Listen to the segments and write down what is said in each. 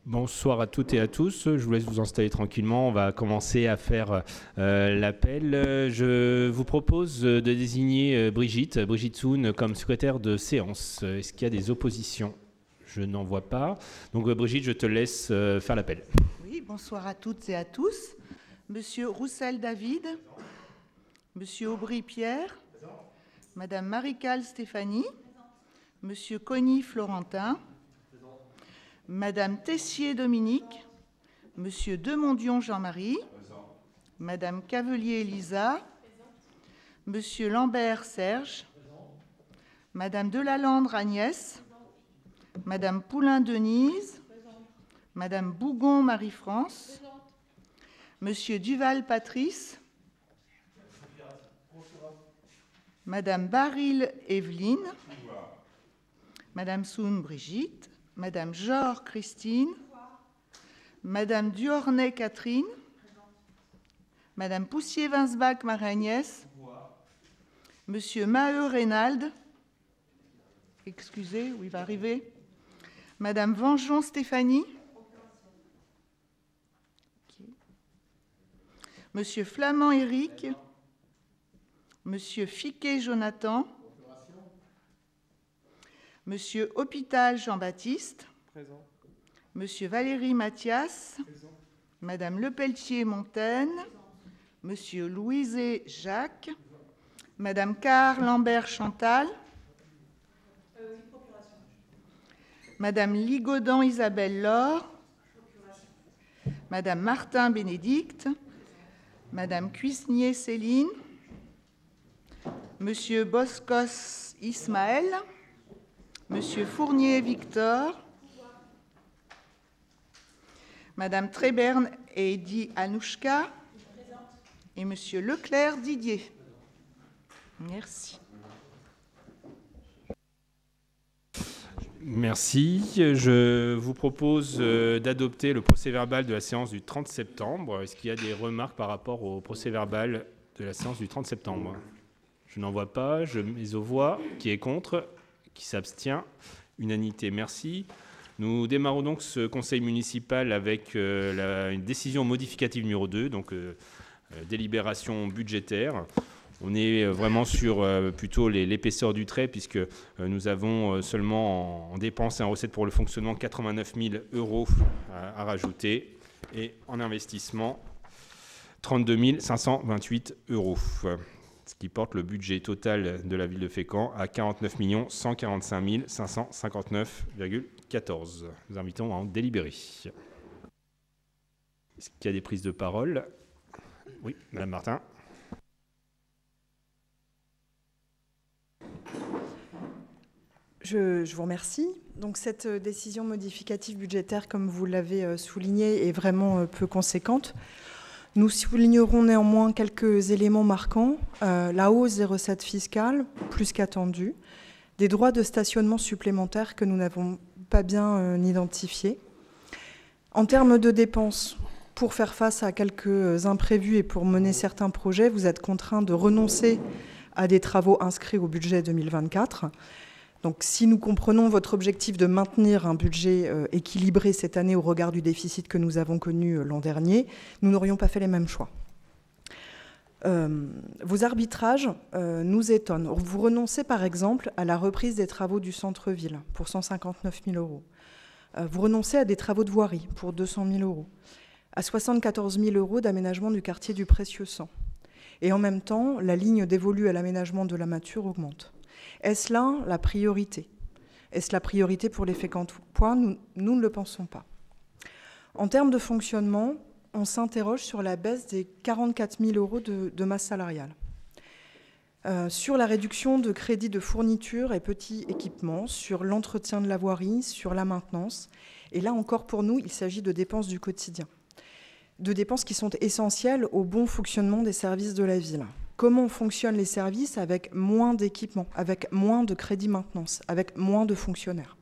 Bonsoir à toutes et à tous. Je vous laisse vous installer tranquillement. On va commencer à faire l'appel. Je vous propose de désigner Brigitte Soun comme secrétaire de séance. Est-ce qu'il y a des oppositions ? Je n'en vois pas. Donc Brigitte, je te laisse faire l'appel. Oui, bonsoir à toutes et à tous. Monsieur Roussel David, Monsieur Aubry Pierre, Madame Marie-Cale Stéphanie, Monsieur Cogny Florentin, Madame Tessier Dominique, Monsieur Demondion Jean-Marie, Madame Cavelier Elisa, Monsieur Lambert Serge, Madame Delalande Agnès, Madame Poulain Denise, Madame Bougon Marie-France, Monsieur Duval Patrice, Madame Baril Evelyne, Madame Soun Brigitte, Madame Jor Christine, Madame Duornay Catherine, Madame Poussier-Winsbach Marie-Agnès, Monsieur Maheu Reynald, excusez, où il va arriver, Madame Vengeon Stéphanie, Monsieur Flamand Éric, Monsieur Fiquet Jonathan, Monsieur Hôpital Jean-Baptiste, présent. Monsieur Valéry Mathias, présent. Madame Lepelletier Montaigne, Monsieur Louiset Jacques, Madame Carr Lambert Chantal, Madame Ligodan Isabelle Laure, Madame Martin Bénédicte, Madame Cuisnier Céline, Monsieur Boscos Ismaël, Monsieur Fournier Victor, Madame Tréberne et Eddy Anouchka et Monsieur Leclerc Didier. Merci. Merci. Je vous propose d'adopter le procès-verbal de la séance du 30 septembre. Est-ce qu'il y a des remarques par rapport au procès-verbal de la séance du 30 septembre ? Je n'en vois pas. Je mets aux voix. Qui est contre ? Qui s'abstient ? Unanimité, merci. Nous démarrons donc ce conseil municipal avec une décision modificative numéro 2, donc délibération budgétaire. On est vraiment sur plutôt l'épaisseur du trait, puisque nous avons seulement en dépenses et en recettes pour le fonctionnement 89 000 € à rajouter, et en investissement 32 528 €. Ce qui porte le budget total de la ville de Fécamp à 49 145 559,14 €. Nous invitons à en délibérer. Est-ce qu'il y a des prises de parole ? Oui, Madame Martin. Je vous remercie. Donc cette décision modificative budgétaire, comme vous l'avez souligné, est vraiment peu conséquente. Nous soulignerons néanmoins quelques éléments marquants. La hausse des recettes fiscales, plus qu'attendue. Des droits de stationnement supplémentaires que nous n'avons pas bien identifiés. En termes de dépenses, pour faire face à quelques imprévus et pour mener certains projets, vous êtes contraints de renoncer à des travaux inscrits au budget 2024. Donc, si nous comprenons votre objectif de maintenir un budget équilibré cette année au regard du déficit que nous avons connu l'an dernier, nous n'aurions pas fait les mêmes choix. Vos arbitrages nous étonnent. Vous renoncez par exemple à la reprise des travaux du centre-ville pour 159 000 €. Vous renoncez à des travaux de voirie pour 200 000 €, à 74 000 € d'aménagement du quartier du Précieux Sang. Et en même temps, la ligne dévolue à l'aménagement de la Mature augmente. Est-ce là la priorité ? Est-ce la priorité pour les Fécampois ? Nous ne le pensons pas. En termes de fonctionnement, on s'interroge sur la baisse des 44 000 € de masse salariale. Sur la réduction de crédits de fourniture et petits équipements, sur l'entretien de la voirie, sur la maintenance. Et là encore, pour nous, il s'agit de dépenses du quotidien. De dépenses qui sont essentielles au bon fonctionnement des services de la ville. Comment fonctionnent les services avec moins d'équipements, avec moins de crédits maintenance, avec moins de fonctionnaires.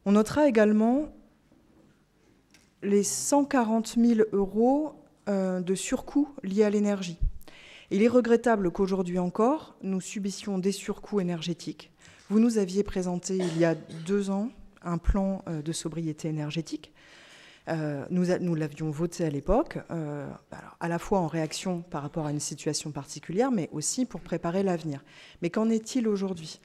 On notera également les 140 000 € de surcoûts liés à l'énergie. Il est regrettable qu'aujourd'hui encore, nous subissions des surcoûts énergétiques. Vous nous aviez présenté il y a 2 ans un plan de sobriété énergétique. Nous l'avions voté à l'époque, à la fois en réaction par rapport à une situation particulière, mais aussi pour préparer l'avenir. Mais qu'en est-il aujourd'hui ?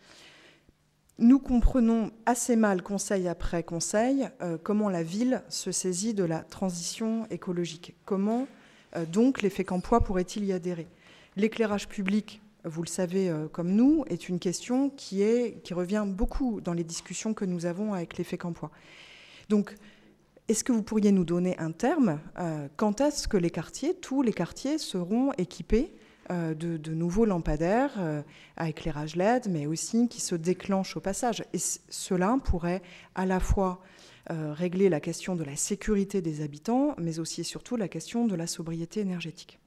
Nous comprenons assez mal, conseil après conseil, comment la ville se saisit de la transition écologique. Comment, donc, les Fécampois pourraient-ils y adhérer ? L'éclairage public, vous le savez comme nous, est une question qui revient beaucoup dans les discussions que nous avons avec les Fécampois. Donc, est-ce que vous pourriez nous donner un terme ? Quand est-ce que tous les quartiers seront équipés de nouveaux lampadaires à éclairage LED, mais aussi qui se déclenchent au passage. Et cela pourrait à la fois régler la question de la sécurité des habitants, mais aussi et surtout la question de la sobriété énergétique.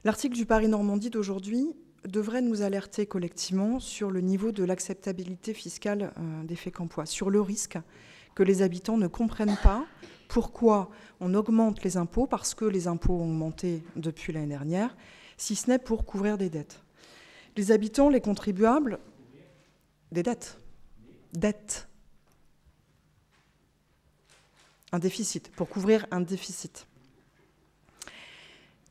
L'article du Paris-Normandie d'aujourd'hui devrait nous alerter collectivement sur le niveau de l'acceptabilité fiscale des Fécampois, sur le risque que les habitants ne comprennent pas pourquoi on augmente les impôts, parce que les impôts ont augmenté depuis l'année dernière, si ce n'est pour couvrir des dettes. Les habitants, les contribuables, des dettes. Dettes. Un déficit, pour couvrir un déficit.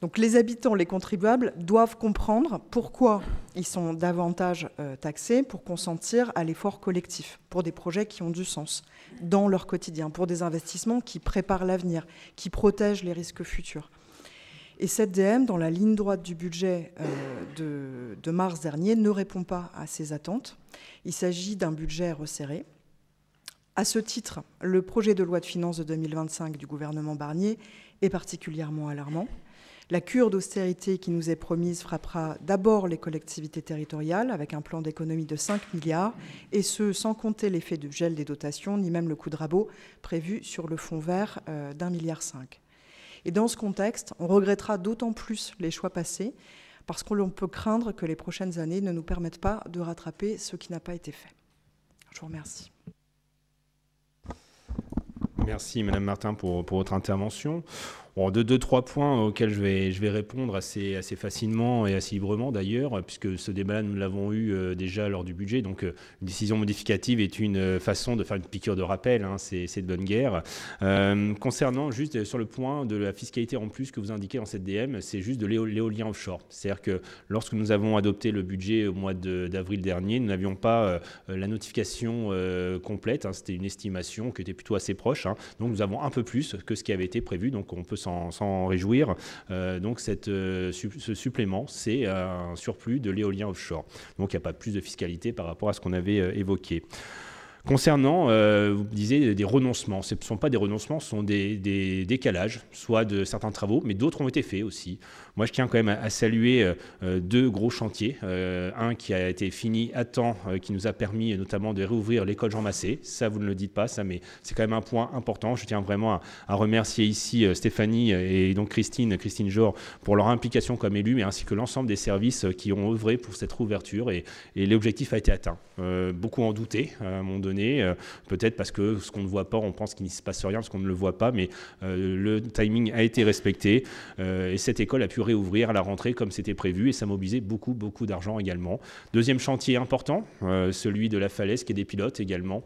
Donc les habitants, les contribuables doivent comprendre pourquoi ils sont davantage taxés pour consentir à l'effort collectif, pour des projets qui ont du sens dans leur quotidien, pour des investissements qui préparent l'avenir, qui protègent les risques futurs. Et cette DM, dans la ligne droite du budget de mars dernier, ne répond pas à ces attentes. Il s'agit d'un budget resserré. À ce titre, le projet de loi de finances de 2025 du gouvernement Barnier est particulièrement alarmant. La cure d'austérité qui nous est promise frappera d'abord les collectivités territoriales avec un plan d'économie de 5 milliards, et ce, sans compter l'effet de gel des dotations, ni même le coup de rabot prévu sur le fonds vert d'1,5 milliard. Et dans ce contexte, on regrettera d'autant plus les choix passés, parce qu'on peut craindre que les prochaines années ne nous permettent pas de rattraper ce qui n'a pas été fait. Je vous remercie. Merci Madame Martin pour votre intervention. Bon, deux, trois points auxquels je vais répondre assez facilement et assez librement d'ailleurs, puisque ce débat-là, nous l'avons eu déjà lors du budget. Donc, une décision modificative est une façon de faire une piqûre de rappel, hein, c'est de bonne guerre. Concernant juste sur le point de la fiscalité en plus que vous indiquez dans cette DM, c'est juste de l'éolien offshore. C'est-à-dire que lorsque nous avons adopté le budget au mois d'avril dernier, nous n'avions pas la notification complète. Hein, c'était une estimation qui était plutôt assez proche. Hein, donc, nous avons un peu plus que ce qui avait été prévu. Donc, on peut s'en réjouir. Donc ce supplément, c'est un surplus de l'éolien offshore. Donc il n'y a pas plus de fiscalité par rapport à ce qu'on avait évoqué. Concernant, vous disiez, des renoncements. Ce ne sont pas des renoncements, ce sont des décalages, soit de certains travaux, mais d'autres ont été faits aussi. Moi, je tiens quand même à saluer deux gros chantiers. Un qui a été fini à temps, qui nous a permis notamment de réouvrir l'école Jean Massé. Ça, vous ne le dites pas, ça, mais c'est quand même un point important. Je tiens vraiment à remercier ici Stéphanie et donc Christine Jor pour leur implication comme élus, mais ainsi que l'ensemble des services qui ont œuvré pour cette réouverture. Et l'objectif a été atteint. Beaucoup en doutaient à un moment donné, peut-être parce que ce qu'on ne voit pas, on pense qu'il ne se passe rien parce qu'on ne le voit pas, mais le timing a été respecté et cette école a pu réouvrir à la rentrée comme c'était prévu et ça mobilisait beaucoup d'argent également. Deuxième chantier important, celui de la Falaise qui est des pilotes également,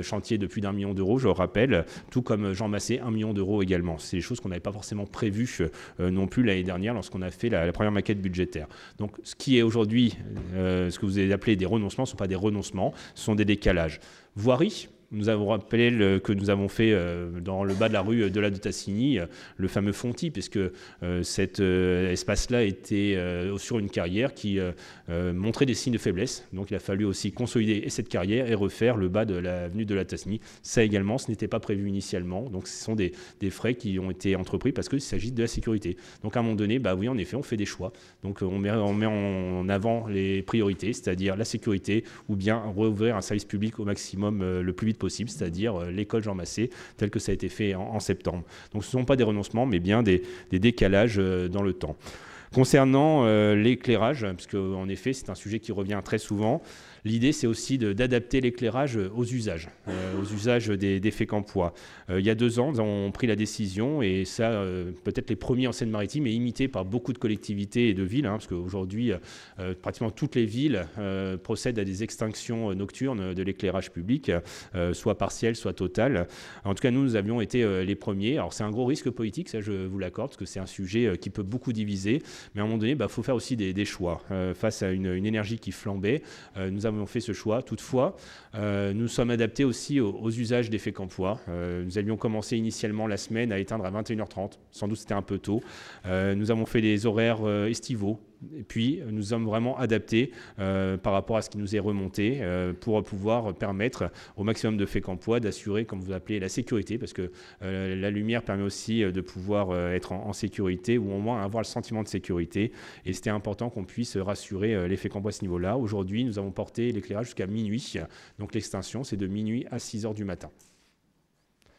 chantier de plus d'1 million d'euros, je le rappelle, tout comme Jean Massé, 1 million d'euros également. C'est des choses qu'on n'avait pas forcément prévues non plus l'année dernière lorsqu'on a fait la première maquette budgétaire. Donc ce qui est aujourd'hui, ce que vous avez appelé des renoncements, ce ne sont pas des renoncements, ce sont des décalages. Voirie. Nous avons rappelé que nous avons fait dans le bas de la rue de la de Tassigny le fameux Fonti, puisque cet espace-là était sur une carrière qui montrait des signes de faiblesse. Donc il a fallu aussi consolider cette carrière et refaire le bas de l'avenue de la Tassigny. Ça également, ce n'était pas prévu initialement. Donc ce sont des frais qui ont été entrepris parce qu'il s'agit de la sécurité. Donc à un moment donné, bah oui, en effet, on fait des choix. Donc on met en avant les priorités, c'est-à-dire la sécurité ou bien rouvrir un service public au maximum le plus vite possible, c'est-à-dire l'école Jean Massé, tel que ça a été fait en septembre. Donc ce ne sont pas des renoncements, mais bien des décalages dans le temps. Concernant l'éclairage, parce qu'en effet, c'est un sujet qui revient très souvent, L'idée, c'est aussi d'adapter l'éclairage aux usages des Fécampois. Il y a 2 ans, nous avons pris la décision, et ça, peut-être les premiers en Seine-Maritime, et imité par beaucoup de collectivités et de villes, parce qu'aujourd'hui, pratiquement toutes les villes procèdent à des extinctions nocturnes de l'éclairage public, soit partiel, soit total. En tout cas, nous avions été les premiers. Alors, c'est un gros risque politique, ça, je vous l'accorde, parce que c'est un sujet qui peut beaucoup diviser, mais à un moment donné, il faut faire aussi des choix. Face à une énergie qui flambait, nous avons fait ce choix. Toutefois, nous sommes adaptés aussi aux usages des Fécampois. Nous avions commencé initialement la semaine à éteindre à 21h30. Sans doute c'était un peu tôt. Nous avons fait des horaires estivaux. Et puis, nous sommes vraiment adaptés par rapport à ce qui nous est remonté pour pouvoir permettre au maximum de Fécampois d'assurer, comme vous appelez, la sécurité, parce que la lumière permet aussi de pouvoir être en sécurité, ou au moins avoir le sentiment de sécurité. Et c'était important qu'on puisse rassurer les Fécampois à ce niveau-là. Aujourd'hui, nous avons porté l'éclairage jusqu'à minuit. Donc l'extinction, c'est de minuit à 6h du matin.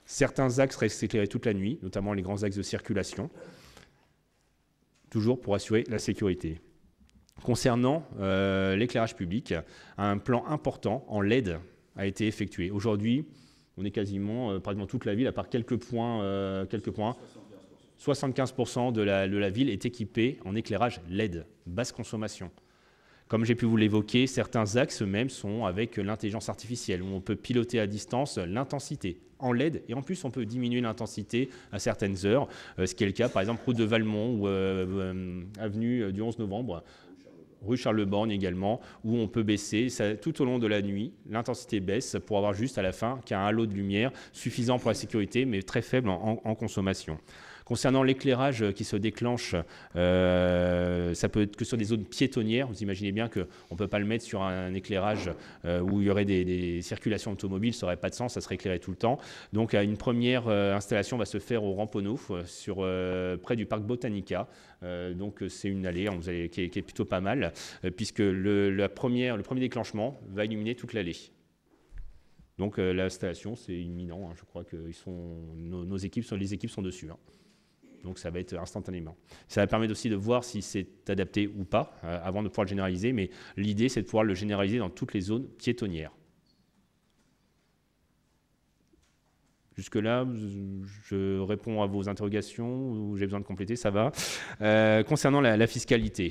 Certains axes restent éclairés toute la nuit, notamment les grands axes de circulation, toujours pour assurer la sécurité. Concernant l'éclairage public, un plan important en LED a été effectué. Aujourd'hui, on est quasiment, pratiquement toute la ville, à part quelques points, 75% de la ville est équipée en éclairage LED, basse consommation. Comme j'ai pu vous l'évoquer, certains axes même sont avec l'intelligence artificielle, où on peut piloter à distance l'intensité en LED, et en plus on peut diminuer l'intensité à certaines heures, ce qui est le cas par exemple route de Valmont ou avenue du 11 novembre, rue Charles-Borgne également, où on peut baisser ça, tout au long de la nuit, l'intensité baisse pour avoir juste à la fin qu'un halo de lumière suffisant pour la sécurité, mais très faible en consommation. Concernant l'éclairage qui se déclenche, ça peut être que sur des zones piétonnières. Vous imaginez bien qu'on ne peut pas le mettre sur un éclairage où il y aurait des circulations automobiles, ça n'aurait pas de sens, ça serait éclairé tout le temps. Donc une première installation va se faire au Ramponneau, près du parc Botanica. Donc c'est une allée qui est plutôt pas mal, puisque le premier déclenchement va illuminer toute l'allée. Donc l'installation, c'est imminent. Je crois que les équipes sont dessus. Donc ça va être instantanément. Ça va permettre aussi de voir si c'est adapté ou pas, avant de pouvoir le généraliser, mais l'idée c'est de pouvoir le généraliser dans toutes les zones piétonnières. Jusque-là, je réponds à vos interrogations ou j'ai besoin de compléter, ça va. Concernant la fiscalité,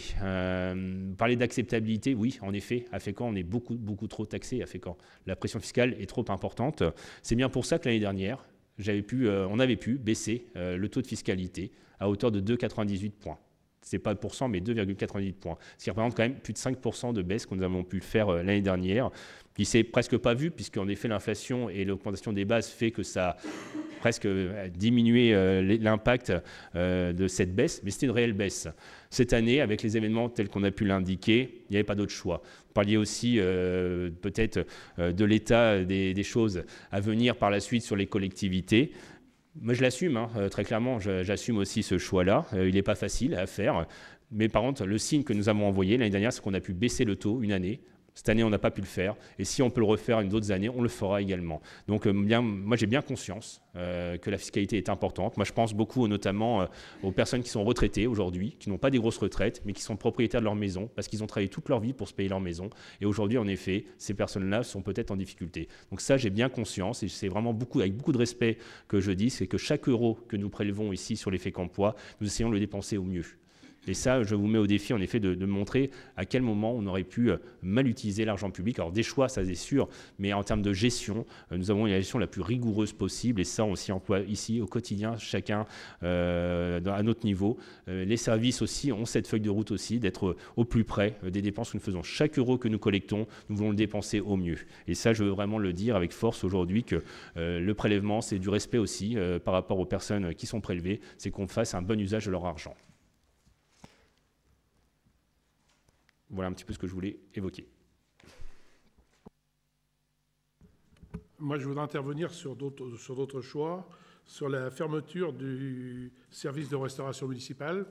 parler d'acceptabilité, oui, en effet, à Fécamp, on est beaucoup trop taxé à Fécamp. La pression fiscale est trop importante. C'est bien pour ça que l'année dernière, on avait pu baisser le taux de fiscalité à hauteur de 2,98 points. Ce n'est pas % mais 2,98 points. Ce qui représente quand même plus de 5% de baisse que nous avons pu le faire l'année dernière, qui ne s'est presque pas vu, puisqu'en effet l'inflation et l'augmentation des bases fait que ça a presque diminué l'impact de cette baisse, mais c'était une réelle baisse. Cette année, avec les événements tels qu'on a pu l'indiquer, il n'y avait pas d'autre choix. Vous parliez aussi peut-être de l'état des choses à venir par la suite sur les collectivités. Moi, je l'assume, très clairement, j'assume aussi ce choix-là. Il n'est pas facile à faire. Mais par contre, le signe que nous avons envoyé l'année dernière, c'est qu'on a pu baisser le taux une année. Cette année, on n'a pas pu le faire. Et si on peut le refaire une d'autres années, on le fera également. Donc, moi, j'ai bien conscience que la fiscalité est importante. Moi, je pense beaucoup notamment aux personnes qui sont retraitées aujourd'hui, qui n'ont pas des grosses retraites, mais qui sont propriétaires de leur maison parce qu'ils ont travaillé toute leur vie pour se payer leur maison. Et aujourd'hui, en effet, ces personnes-là sont peut-être en difficulté. Donc ça, j'ai bien conscience et c'est vraiment avec beaucoup de respect que je dis, c'est que chaque euro que nous prélevons ici sur les Fécampois, nous essayons de le dépenser au mieux. Et ça, je vous mets au défi, en effet, de montrer à quel moment on aurait pu mal utiliser l'argent public. Alors, des choix, ça c'est sûr, mais en termes de gestion, nous avons une gestion la plus rigoureuse possible. Et ça, on s'y emploie ici, au quotidien, chacun à notre niveau. Les services aussi ont cette feuille de route aussi, d'être au plus près des dépenses que nous faisons. Chaque euro que nous collectons, nous voulons le dépenser au mieux. Et ça, je veux vraiment le dire avec force aujourd'hui, que le prélèvement, c'est du respect aussi par rapport aux personnes qui sont prélevées. C'est qu'on fasse un bon usage de leur argent. Voilà un petit peu ce que je voulais évoquer. Moi, je voudrais intervenir sur d'autres choix, sur la fermeture du service de restauration municipale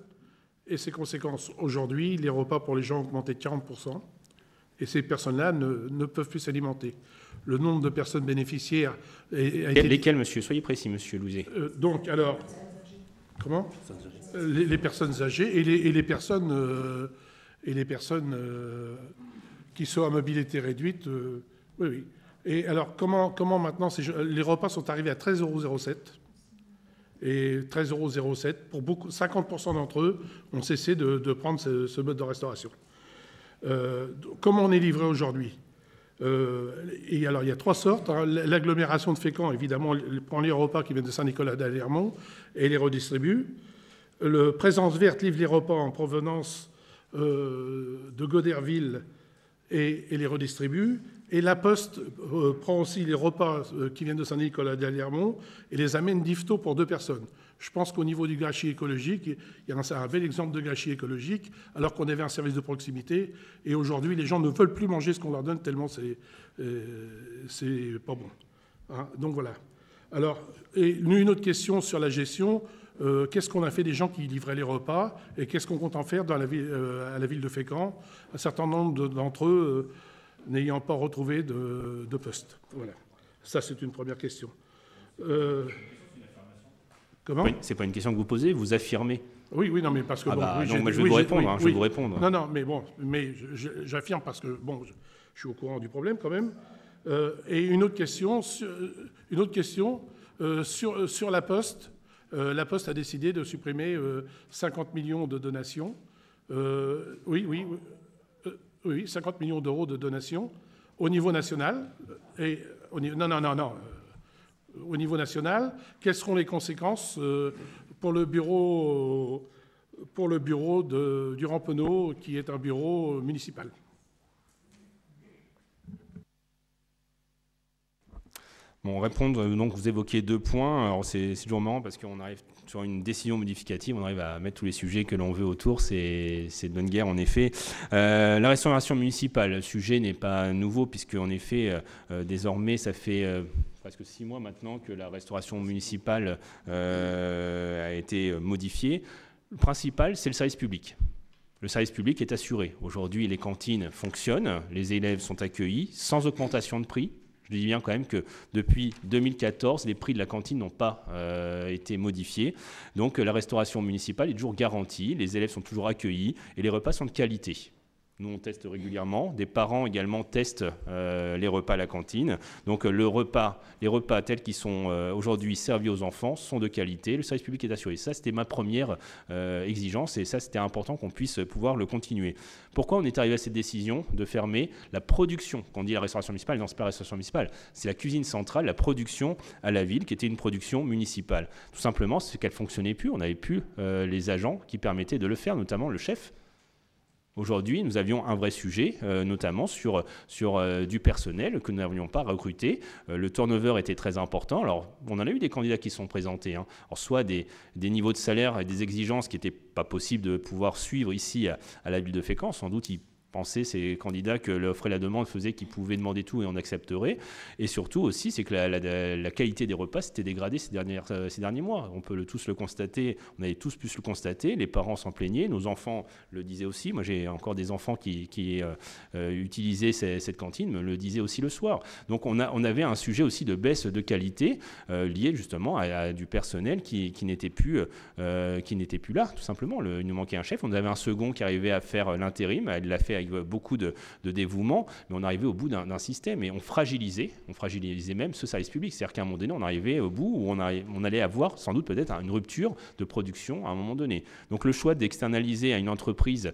et ses conséquences. Aujourd'hui, les repas pour les gens ont augmenté de 40% et ces personnes-là ne peuvent plus s'alimenter. Le nombre de personnes bénéficiaires a été... Lesquelles, monsieur? Soyez précis, monsieur Louzet. Donc, alors... Comment? Les personnes âgées et les personnes qui sont à mobilité réduite, oui, oui. Et alors, comment maintenant, les repas sont arrivés à 13,07 €. Et 13,07 €, pour 50% d'entre eux ont cessé de prendre ce mode de restauration. Comment on est livré aujourd'hui? Et alors, il y a 3 sortes. Hein. L'agglomération de Fécamp, évidemment, prend les repas qui viennent de Saint-Nicolas-d'Allermont et les redistribue. Le Présence Verte livre les repas en provenance de Goderville et les redistribue. Et la Poste prend aussi les repas qui viennent de Saint-Nicolas-d'Allermont et les amène d'Yvetot pour 2 personnes. Je pense qu'au niveau du gâchis écologique, il y a un bel exemple de gâchis écologique, alors qu'on avait un service de proximité. Et aujourd'hui, les gens ne veulent plus manger ce qu'on leur donne tellement c'est pas bon. Hein, donc voilà. Alors, et une autre question sur la gestion. Qu'est-ce qu'on a fait des gens qui livraient les repas et qu'est-ce qu'on compte en faire à la ville de Fécamp? Un certain nombre d'entre eux n'ayant pas retrouvé de poste. Voilà. Ça, c'est une première question. Comment? Oui, c'est pas une question que vous posez, vous affirmez. Oui, oui, non, mais parce que... Ah bon, bah, oui, donc, moi, je vais vous répondre. Je vais vous répondre. Non, non, mais bon, j'affirme parce que, bon, je suis au courant du problème quand même. Et une autre question sur la Poste. La Poste a décidé de supprimer 50 millions de donations. Oui, 50 millions d'euros de donations au niveau national. Non. Au niveau national, quelles seront les conséquences pour le bureau du Rampenot, qui est un bureau municipal? Bon, répondre, donc vous évoquiez 2 points. Alors c'est toujours marrant parce qu'on arrive sur une décision modificative, on arrive à mettre tous les sujets que l'on veut autour, c'est de bonne guerre en effet. La restauration municipale, le sujet n'est pas nouveau puisque en effet, désormais, ça fait presque 6 mois maintenant que la restauration municipale a été modifiée. Le principal, c'est le service public. Le service public est assuré. Aujourd'hui, les cantines fonctionnent, les élèves sont accueillis sans augmentation de prix. Je dis bien quand même que depuis 2014, les prix de la cantine n'ont pas été modifiés. Donc la restauration municipale est toujours garantie, les élèves sont toujours accueillis et les repas sont de qualité. Nous, on teste régulièrement. Des parents également testent les repas à la cantine. Donc les repas tels qu'ils sont aujourd'hui servis aux enfants sont de qualité. Le service public est assuré. Ça, c'était ma première exigence et ça, c'était important qu'on puisse pouvoir le continuer. Pourquoi on est arrivé à cette décision de fermer la production? Quand on dit la restauration municipale, non, c'est pas la restauration municipale, c'est la cuisine centrale, la production à la ville, qui était une production municipale. Tout simplement, c'est qu'elle ne fonctionnait plus. On n'avait plus les agents qui permettaient de le faire, notamment le chef. Aujourd'hui, nous avions un vrai sujet, notamment sur du personnel que nous n'avions pas recruté. Le turnover était très important. Alors, on en a eu des candidats qui sont présentés. Hein. Alors, soit des niveaux de salaire et des exigences qui n'étaient pas possibles de pouvoir suivre ici à la ville de Fécamp. Sans doute, ils pensaient, ces candidats, que l'offre et la demande faisaient qu'ils pouvaient demander tout et on accepterait. Et surtout aussi, c'est que la qualité des repas s'était dégradée ces derniers mois. On peut tous le constater, on avait tous pu le constater, les parents s'en plaignaient, nos enfants le disaient aussi. Moi, j'ai encore des enfants qui utilisaient cette cantine, me le disaient aussi le soir. Donc on avait un sujet aussi de baisse de qualité lié justement à du personnel qui n'était plus là, tout simplement. Il nous manquait un chef. On avait un second qui arrivait à faire l'intérim, elle l'a fait avec beaucoup de dévouement, mais on arrivait au bout d'un système et on fragilisait même ce service public. C'est-à-dire qu'à un moment donné, on arrivait au bout où on allait avoir sans doute peut-être une rupture de production à un moment donné. Donc le choix d'externaliser à une entreprise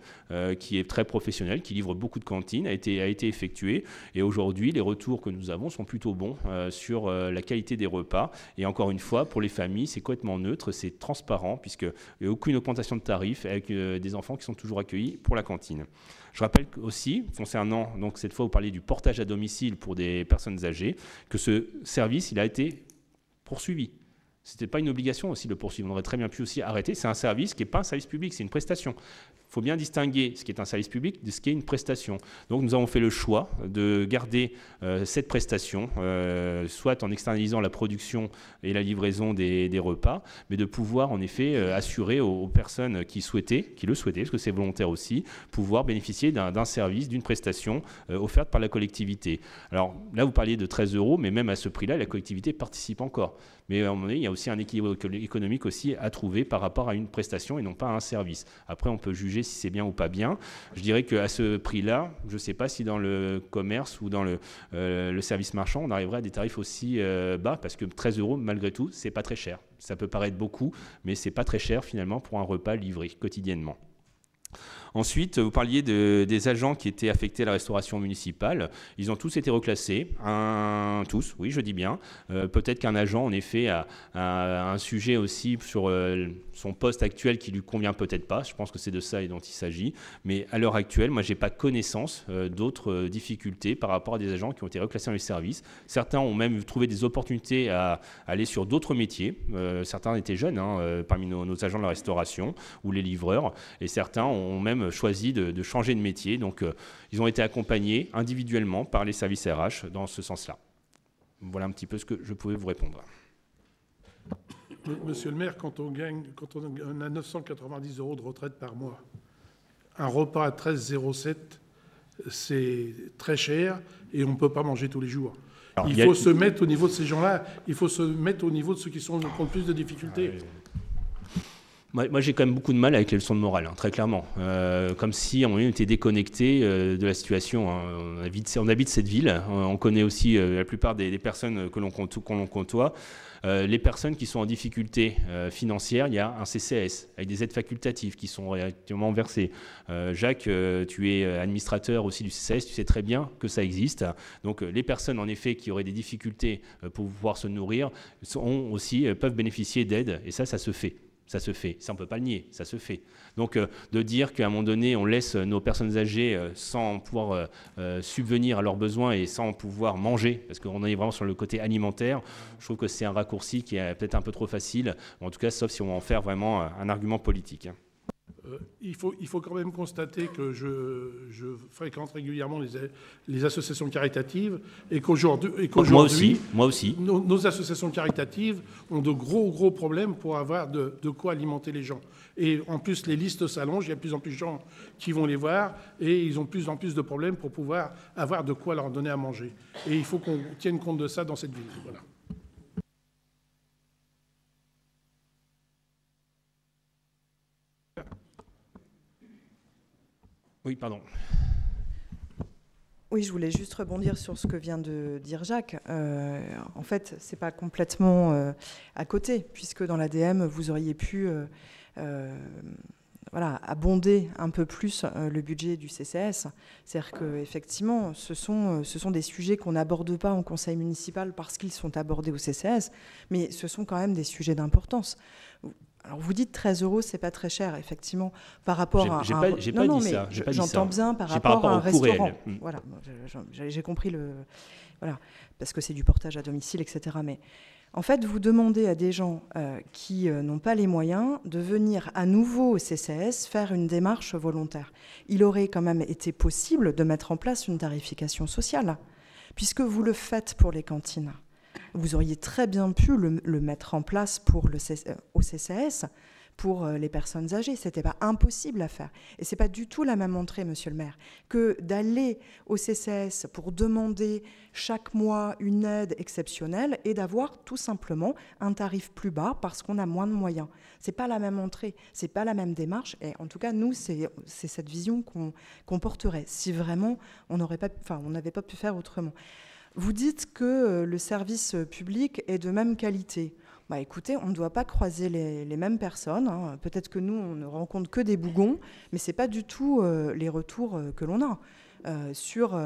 qui est très professionnelle, qui livre beaucoup de cantines, a été effectué et aujourd'hui, les retours que nous avons sont plutôt bons sur la qualité des repas. Et encore une fois, pour les familles, c'est complètement neutre, c'est transparent puisqu'il n'y a aucune augmentation de tarifs avec des enfants qui sont toujours accueillis pour la cantine. Je rappelle aussi, concernant, donc cette fois vous parlez du portage à domicile pour des personnes âgées, que ce service, il a été poursuivi. Ce n'était pas une obligation aussi de le poursuivre. On aurait très bien pu aussi arrêter. C'est un service qui n'est pas un service public, c'est une prestation. Il faut bien distinguer ce qui est un service public de ce qui est une prestation. Donc nous avons fait le choix de garder cette prestation, soit en externalisant la production et la livraison des repas, mais de pouvoir en effet assurer aux personnes qui le souhaitaient, parce que c'est volontaire aussi, pouvoir bénéficier d'un service, d'une prestation offerte par la collectivité. Alors là, vous parliez de 13 €, mais même à ce prix-là, la collectivité participe encore. Mais à un moment donné, il y a aussi un équilibre économique aussi à trouver par rapport à une prestation et non pas à un service. Après, on peut juger juger si c'est bien ou pas bien. Je dirais qu'à ce prix-là, je ne sais pas si dans le commerce ou dans le service marchand, on arriverait à des tarifs aussi bas, parce que 13 €, malgré tout, c'est pas très cher. Ça peut paraître beaucoup, mais c'est pas très cher finalement pour un repas livré quotidiennement. Ensuite, vous parliez des agents qui étaient affectés à la restauration municipale. Ils ont tous été reclassés, tous, oui, je dis bien. Peut-être qu'un agent, en effet, a un sujet aussi sur son poste actuel qui lui convient peut-être pas. Je pense que c'est de ça dont il s'agit. Mais à l'heure actuelle, moi, j'ai pas connaissance d'autres difficultés par rapport à des agents qui ont été reclassés dans les services. Certains ont même trouvé des opportunités à aller sur d'autres métiers. Certains étaient jeunes, parmi nos agents de la restauration ou les livreurs. Et certains ont même choisi de changer de métier. Donc, ils ont été accompagnés individuellement par les services RH dans ce sens-là. Voilà un petit peu ce que je pouvais vous répondre. Monsieur le maire, quand on a 990 € de retraite par mois, un repas à 13,07 €, c'est très cher et on ne peut pas manger tous les jours. Alors, il faut se mettre au niveau de ces gens-là, il faut se mettre au niveau de ceux qui ont le plus de difficultés. Moi, j'ai quand même beaucoup de mal avec les leçons de morale, très clairement. Comme si on était déconnecté de la situation. On habite cette ville, on connaît aussi la plupart des personnes que l'on côtoie. Les personnes qui sont en difficulté financière, il y a un CCAS avec des aides facultatives qui sont réactivement versées. Jacques, tu es administrateur aussi du CCAS, tu sais très bien que ça existe. Donc les personnes en effet qui auraient des difficultés pour pouvoir se nourrir peuvent bénéficier d'aides et ça se fait. Ça se fait, ça on ne peut pas le nier, ça se fait. Donc de dire qu'à un moment donné, on laisse nos personnes âgées sans pouvoir subvenir à leurs besoins et sans pouvoir manger, parce qu'on est vraiment sur le côté alimentaire, je trouve que c'est un raccourci qui est peut-être un peu trop facile, en tout cas sauf si on va en faire vraiment un argument politique. Il faut quand même constater que je fréquente régulièrement les associations caritatives et qu'aujourd'hui, moi aussi. Nos associations caritatives ont de gros problèmes pour avoir de quoi alimenter les gens. Et en plus, les listes s'allongent, il y a de plus en plus de gens qui vont les voir et ils ont de plus en plus de problèmes pour pouvoir avoir de quoi leur donner à manger. Et il faut qu'on tienne compte de ça dans cette ville. Voilà. Oui, pardon. Oui, je voulais juste rebondir sur ce que vient de dire Jacques. En fait, ce n'est pas complètement à côté, puisque dans l'ADM, vous auriez pu abonder un peu plus le budget du CCAS. C'est-à-dire qu'effectivement, ce sont des sujets qu'on n'aborde pas en conseil municipal parce qu'ils sont abordés au CCAS, mais ce sont quand même des sujets d'importance. Alors vous dites 13 €, c'est pas très cher, effectivement, par rapport à... J'ai pas dit ça. J'entends bien par rapport à un restaurant. Voilà, j'ai compris voilà, parce que c'est du portage à domicile, etc. Mais en fait, vous demandez à des gens qui n'ont pas les moyens de venir à nouveau au CCAS faire une démarche volontaire. Il aurait quand même été possible de mettre en place une tarification sociale, puisque vous le faites pour les cantines. Vous auriez très bien pu le mettre en place au CCAS pour les personnes âgées. Ce n'était pas impossible à faire. Et ce n'est pas du tout la même entrée, monsieur le maire, que d'aller au CCAS pour demander chaque mois une aide exceptionnelle et d'avoir tout simplement un tarif plus bas parce qu'on a moins de moyens. Ce n'est pas la même entrée, ce n'est pas la même démarche. Et en tout cas, nous, c'est cette vision qu'on porterait si vraiment on n'avait pas pu faire autrement. Vous dites que le service public est de même qualité. Bah, écoutez, on ne doit pas croiser les mêmes personnes. Hein. Peut-être que nous, on ne rencontre que des bougons, mais ce n'est pas du tout les retours que l'on a. Sur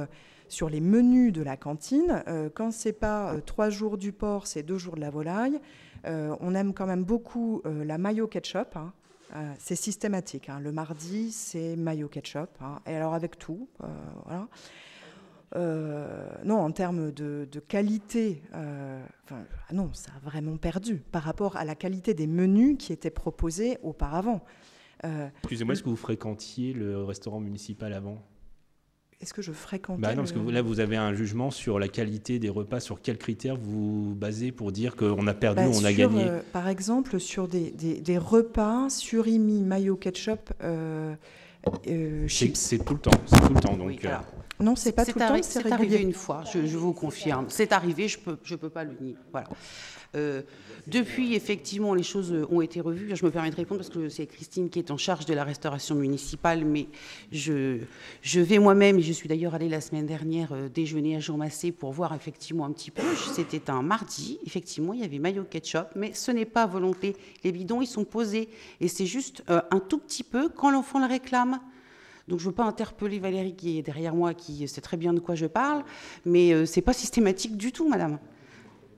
les menus de la cantine, quand ce n'est pas 3 jours du porc, c'est 2 jours de la volaille. On aime quand même beaucoup la mayo ketchup. Hein. C'est systématique. Hein. Le mardi, c'est mayo ketchup. Hein. Et alors avec tout, voilà. Non, en termes de qualité, non, ça a vraiment perdu par rapport à la qualité des menus qui étaient proposés auparavant. Excusez-moi, est-ce que vous fréquentiez le restaurant municipal avant ? Est-ce que je fréquentais non, parce que là, vous avez un jugement sur la qualité des repas. Sur quels critères vous basez pour dire qu'on a perdu ou on a gagné ? Par exemple, sur des repas surimi, mayo, ketchup, chips. C'est tout le temps. Donc, oui, Non, c'est pas tout le temps, c'est C'est régulier. arrivé une fois, je vous confirme. C'est arrivé, je peux pas le nier. Voilà. Depuis, effectivement, les choses ont été revues. Je me permets de répondre parce que c'est Christine qui est en charge de la restauration municipale, mais je vais moi-même, et je suis d'ailleurs allée la semaine dernière déjeuner à Jean Massé pour voir effectivement un petit peu. C'était un mardi, effectivement, il y avait mayo ketchup, mais ce n'est pas à volonté. Les bidons, ils sont posés, et c'est juste un tout petit peu quand l'enfant le réclame. Donc je ne veux pas interpeller Valérie qui est derrière moi, qui sait très bien de quoi je parle, mais ce n'est pas systématique du tout, madame.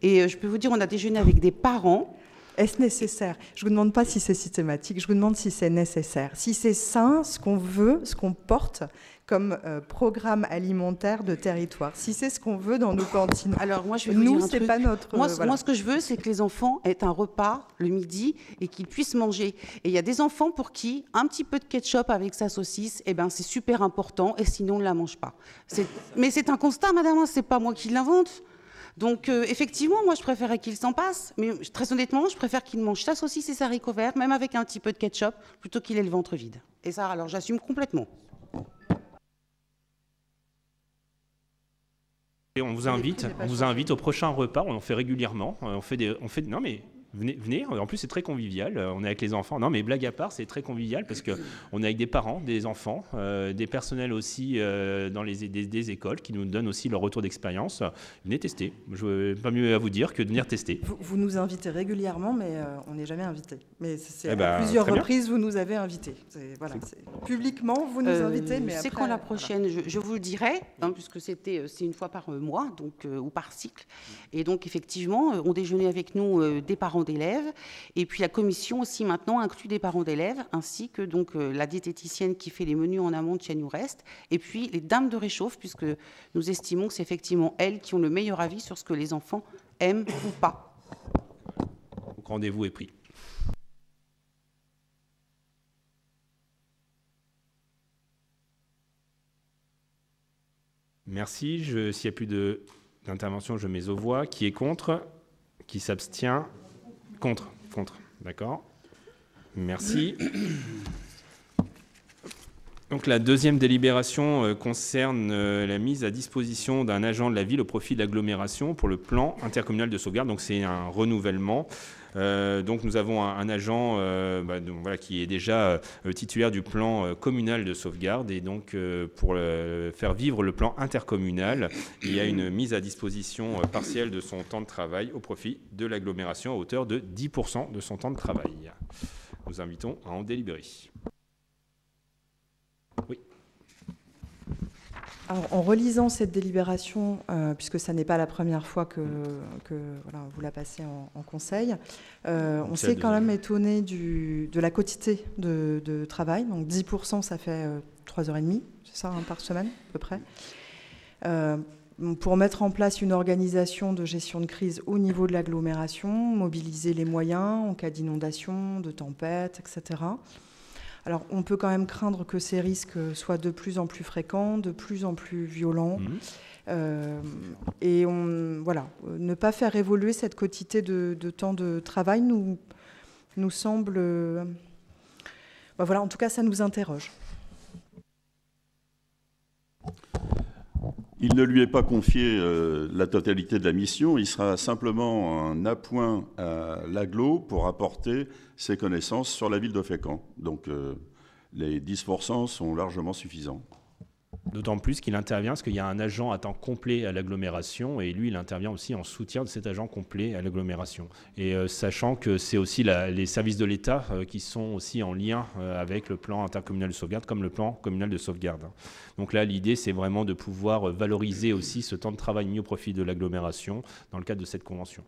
Et je peux vous dire, on a déjeuné avec des parents. Est-ce nécessaire? Je ne vous demande pas si c'est systématique, je vous demande si c'est nécessaire. Si c'est sain, ce qu'on veut, ce qu'on porte comme programme alimentaire de territoire. Si c'est ce qu'on veut dans nos cantines. Alors moi, je vais vous dire un c'est truc. pas notre... Moi, voilà. moi, ce que je veux, c'est que les enfants aient un repas le midi et qu'ils puissent manger. Et il y a des enfants pour qui un petit peu de ketchup avec sa saucisse, eh ben, c'est super important, et sinon, on ne la mange pas. Mais c'est un constat, madame, hein, c'est pas moi qui l'invente. Donc, effectivement, moi, je préférais qu'il s'en passe. Mais très honnêtement, je préfère qu'il mange sa saucisse et sa haricot vert, même avec un petit peu de ketchup, plutôt qu'il ait le ventre vide. Et ça, alors, j'assume complètement. Et on vous invite au prochain repas, on en fait régulièrement. Non mais venez. En plus c'est très convivial. On est avec les enfants. Non mais blague à part, c'est très convivial parce que on est avec des parents, des enfants, des personnels aussi dans des écoles qui nous donnent aussi leur retour d'expérience. Venez tester. Je n'ai pas mieux à vous dire que de venir tester. Vous nous invitez régulièrement, mais on n'est jamais invités. Mais c'est Eh ben, à plusieurs très bien. reprises, vous nous avez invités. Voilà, publiquement, vous nous invitez, mais c'est après, quand la prochaine, je vous le dirai, hein, puisque c'est une fois par mois, donc ou par cycle. Et donc effectivement, on déjeunait avec nous des parents d'élèves, et puis la commission aussi maintenant inclut des parents d'élèves, ainsi que donc la diététicienne qui fait les menus en amont de chez Nous Reste, et puis les dames de réchauffe, puisque nous estimons que c'est effectivement elles qui ont le meilleur avis sur ce que les enfants aiment ou pas. Donc rendez-vous est pris. Merci. S'il n'y a plus d'intervention, je mets aux voix. Qui est contre? Qui s'abstient? Contre. D'accord. Merci. Donc la deuxième délibération concerne la mise à disposition d'un agent de la ville au profit de l'agglomération pour le plan intercommunal de sauvegarde. Donc c'est un renouvellement. Donc nous avons un agent qui est déjà titulaire du plan communal de sauvegarde, et donc pour faire vivre le plan intercommunal, il y a une mise à disposition partielle de son temps de travail au profit de l'agglomération à hauteur de 10% de son temps de travail. Nous invitons à en délibérer. Oui. Alors, en relisant cette délibération, puisque ça n'est pas la première fois que voilà, vous la passez en conseil, on s'est quand même étonné de la quotité de travail. Donc 10%, ça fait 3h30, c'est ça, par semaine à peu près. Pour mettre en place une organisation de gestion de crise au niveau de l'agglomération, mobiliser les moyens en cas d'inondation, de tempête, etc. Alors, on peut quand même craindre que ces risques soient de plus en plus fréquents, de plus en plus violents. Et ne pas faire évoluer cette quotité de temps de travail nous semble... en tout cas, ça nous interroge. Il ne lui est pas confié la totalité de la mission, il sera simplement un appoint à l'agglo pour apporter ses connaissances sur la ville de Fécamp. Donc les 10% sont largement suffisants. D'autant plus qu'il intervient, parce qu'il y a un agent à temps complet à l'agglomération, et lui, il intervient aussi en soutien de cet agent complet à l'agglomération. Et sachant que c'est aussi les services de l'État qui sont aussi en lien avec le plan intercommunal de sauvegarde, comme le plan communal de sauvegarde. Donc là, l'idée, c'est vraiment de pouvoir valoriser aussi ce temps de travail mis au profit de l'agglomération dans le cadre de cette convention.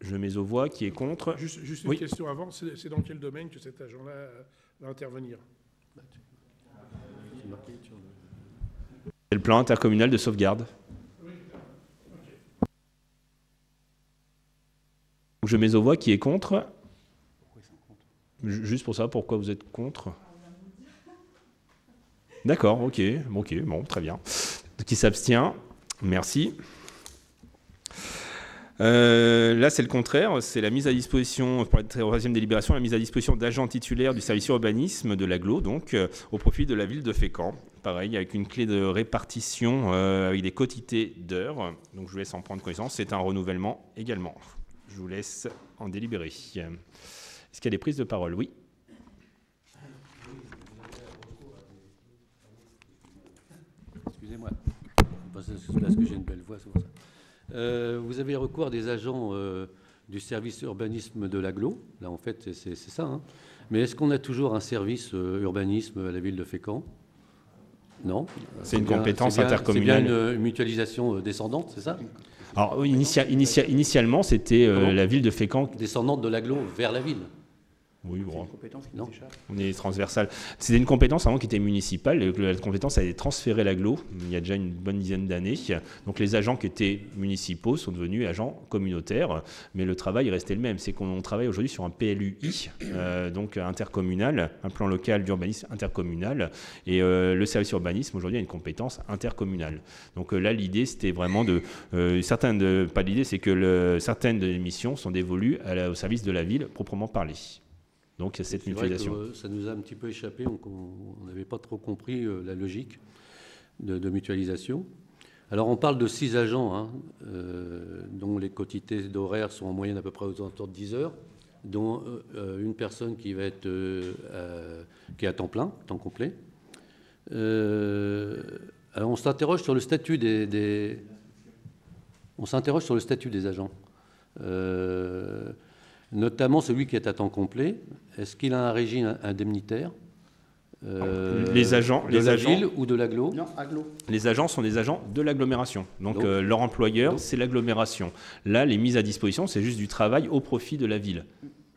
Je mets aux voix. Qui est contre? Juste une question avant. C'est dans quel domaine que cet agent-là va intervenir? C'est le plan intercommunal de sauvegarde. Je mets aux voix. Qui est contre? Juste pour savoir pourquoi vous êtes contre. D'accord, ok, bon, très bien. Qui s'abstient? Merci. Là, c'est le contraire. C'est la mise à disposition, pour la troisième délibération, la mise à disposition d'agents titulaires du service urbanisme de l'agglo, donc au profit de la ville de Fécamp. Pareil, avec une clé de répartition, avec des quotités d'heures. Donc, je vous laisse en prendre connaissance. C'est un renouvellement également. Je vous laisse en délibérer. Est-ce qu'il y a des prises de parole? Oui. Excusez-moi, parce que j'ai une belle voix, c'est pour ça. Vous avez recours à des agents du service urbanisme de l'agglo. Là, en fait, c'est ça. Hein. Mais est-ce qu'on a toujours un service urbanisme à la ville de Fécamp? Non. C'est une compétence intercommunale. C'est bien une mutualisation descendante, c'est ça? Alors, initialement, c'était la ville de Fécamp. Descendante de l'agglo vers la ville. Oui, bon. Non. On est transversal. C'était une compétence avant qui était municipale. La compétence a été transférée à l'agglo il y a déjà une bonne dizaine d'années. Donc les agents qui étaient municipaux sont devenus agents communautaires, mais le travail est resté le même. C'est qu'on travaille aujourd'hui sur un PLUI, donc intercommunal, un plan local d'urbanisme intercommunal, et le service urbanisme aujourd'hui a une compétence intercommunale. Donc là, l'idée, c'était vraiment certaines des missions sont dévolues au service de la ville proprement parlé. Donc, cette mutualisation. Ça nous a un petit peu échappé, on n'avait pas trop compris la logique de mutualisation. Alors, on parle de 6 agents, hein, dont les quotités d'horaire sont en moyenne à peu près aux alentours de 10 heures, dont une personne qui va être qui est à temps plein, temps complet. Alors, on s'interroge sur le statut des agents. Notamment celui qui est à temps complet. Est-ce qu'il a un régime indemnitaire les agents de la ville ou de l'agglo? Non, agglo. Les agents sont des agents de l'agglomération. Donc leur employeur, c'est l'agglomération. Là, les mises à disposition, c'est juste du travail au profit de la ville.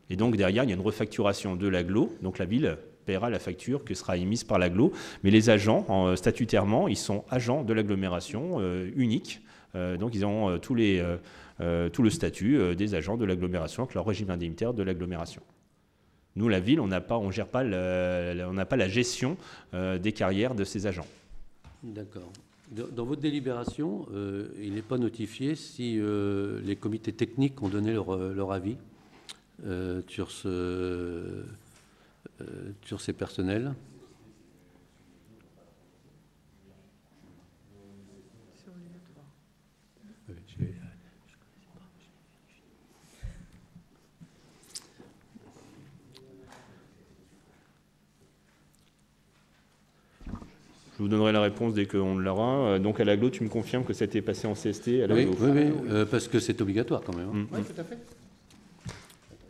Et donc derrière, il y a une refacturation de l'agglo. Donc la ville paiera la facture qui sera émise par l'agglo. Mais les agents, statutairement, ils sont agents de l'agglomération uniques. Donc ils ont tout le statut des agents de l'agglomération avec leur régime indemnitaire de l'agglomération. Nous, la ville, on n'a pas la gestion des carrières de ces agents. D'accord. Dans votre délibération, il n'est pas notifié si les comités techniques ont donné leur avis sur ces personnels. Je vous donnerai la réponse dès qu'on l'aura. Donc à l'agglo, tu me confirmes que ça a été passé en CST à Oui, l'agglo? parce que c'est obligatoire quand même. Hein. Oui, tout à fait.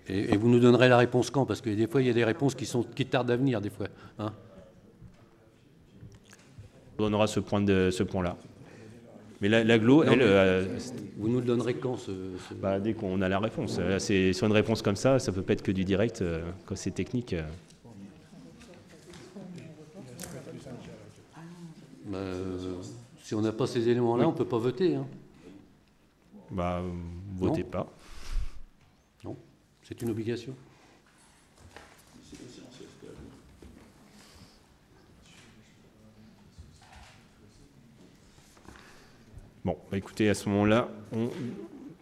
Et vous nous donnerez la réponse quand? Parce que des fois, il y a des réponses qui tardent à venir, des fois. Hein. On donnera ce point-là. Mais l'agglo, elle... vous nous le donnerez quand dès qu'on a la réponse. C'est sur une réponse comme ça, ça ne peut pas être que du direct. Quand c'est technique... si on n'a pas ces éléments-là, on ne peut pas voter. Hein. Votez pas. Non, c'est une obligation. Bon, écoutez, à ce moment-là, on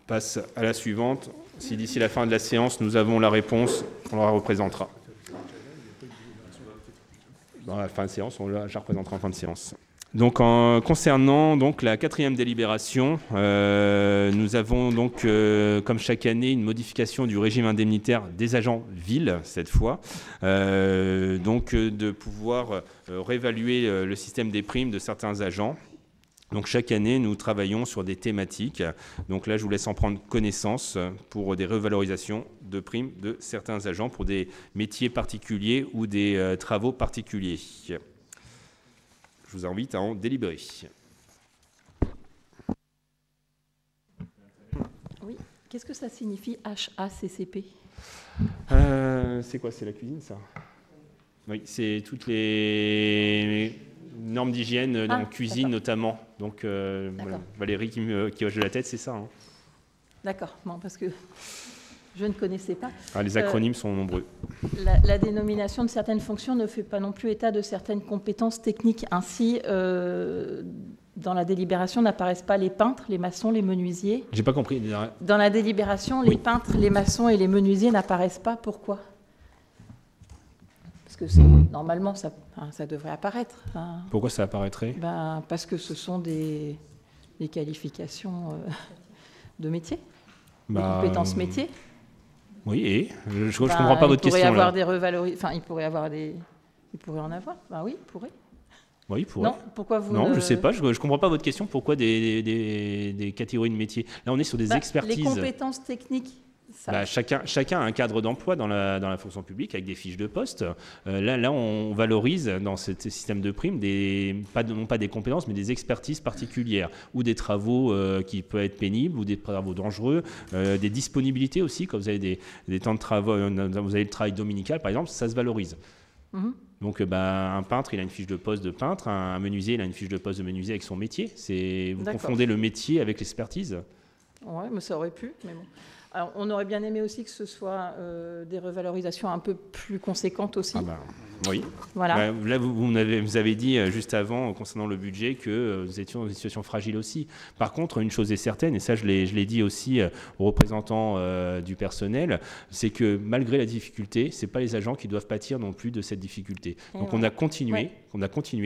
passe à la suivante. Si d'ici la fin de la séance, nous avons la réponse, on la représentera. Dans la fin de séance, je la représenterai en fin de séance. Donc, concernant la 4e délibération, nous avons donc, comme chaque année, une modification du régime indemnitaire des agents villes, cette fois. Donc, de pouvoir réévaluer le système des primes de certains agents. Donc, chaque année, nous travaillons sur des thématiques. Donc là, je vous laisse en prendre connaissance pour des revalorisations de primes de certains agents pour des métiers particuliers ou des travaux particuliers. Je vous invite à en délibérer. Oui. Qu'est-ce que ça signifie HACCP? C'est quoi? C'est la cuisine, ça? Oui, c'est toutes les normes d'hygiène en cuisine, notamment. Donc, Valérie qui hoche de la tête, c'est ça. Hein. D'accord. Bon, parce que je ne connaissais pas. Les acronymes sont nombreux. La dénomination de certaines fonctions ne fait pas non plus état de certaines compétences techniques. Ainsi, dans la délibération n'apparaissent pas les peintres, les maçons, les menuisiers. J'ai pas compris. Dans la délibération, Oui. les peintres, les maçons et les menuisiers n'apparaissent pas. Pourquoi? Parce que normalement, ça devrait apparaître. Hein. Pourquoi ça apparaîtrait? Parce que ce sont des qualifications de métier, des compétences métiers. Oui, et je comprends pas votre question. Il pourrait avoir là. des revalorisations. Enfin, il pourrait en avoir. Oui, il pourrait. Oui, il pourrait. Non, pourquoi vous Non, je sais pas, je comprends pas votre question. Pourquoi des catégories de métiers? Là, on est sur des expertises. Les compétences techniques. Ça. Chacun a un cadre d'emploi dans la fonction publique avec des fiches de poste. Là, on valorise dans ce système de primes non pas des compétences, mais des expertises particulières ou des travaux qui peuvent être pénibles ou des travaux dangereux, des disponibilités aussi. Quand vous avez des temps de travail, vous avez le travail dominical, par exemple, ça se valorise. Mm-hmm. Donc, un peintre, il a une fiche de poste de peintre, un menuisier, il a une fiche de poste de menuisier avec son métier. Vous confondez le métier avec l'expertise. Oui, mais ça aurait pu, mais bon. Alors, on aurait bien aimé aussi que ce soit des revalorisations un peu plus conséquentes aussi. Oui. Voilà. Là, vous avez dit juste avant, concernant le budget, que nous étions dans une situation fragile aussi. Par contre, une chose est certaine, et ça je l'ai dit aussi aux représentants du personnel, c'est que malgré la difficulté, ce n'est pas les agents qui doivent pâtir non plus de cette difficulté. Donc on a continué,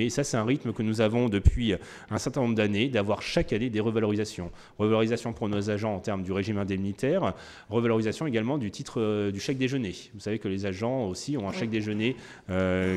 et ça c'est un rythme que nous avons depuis un certain nombre d'années, d'avoir chaque année des revalorisations. Revalorisation pour nos agents en termes du régime indemnitaire, revalorisation également du titre du chèque déjeuner. Vous savez que les agents aussi ont un chèque déjeuner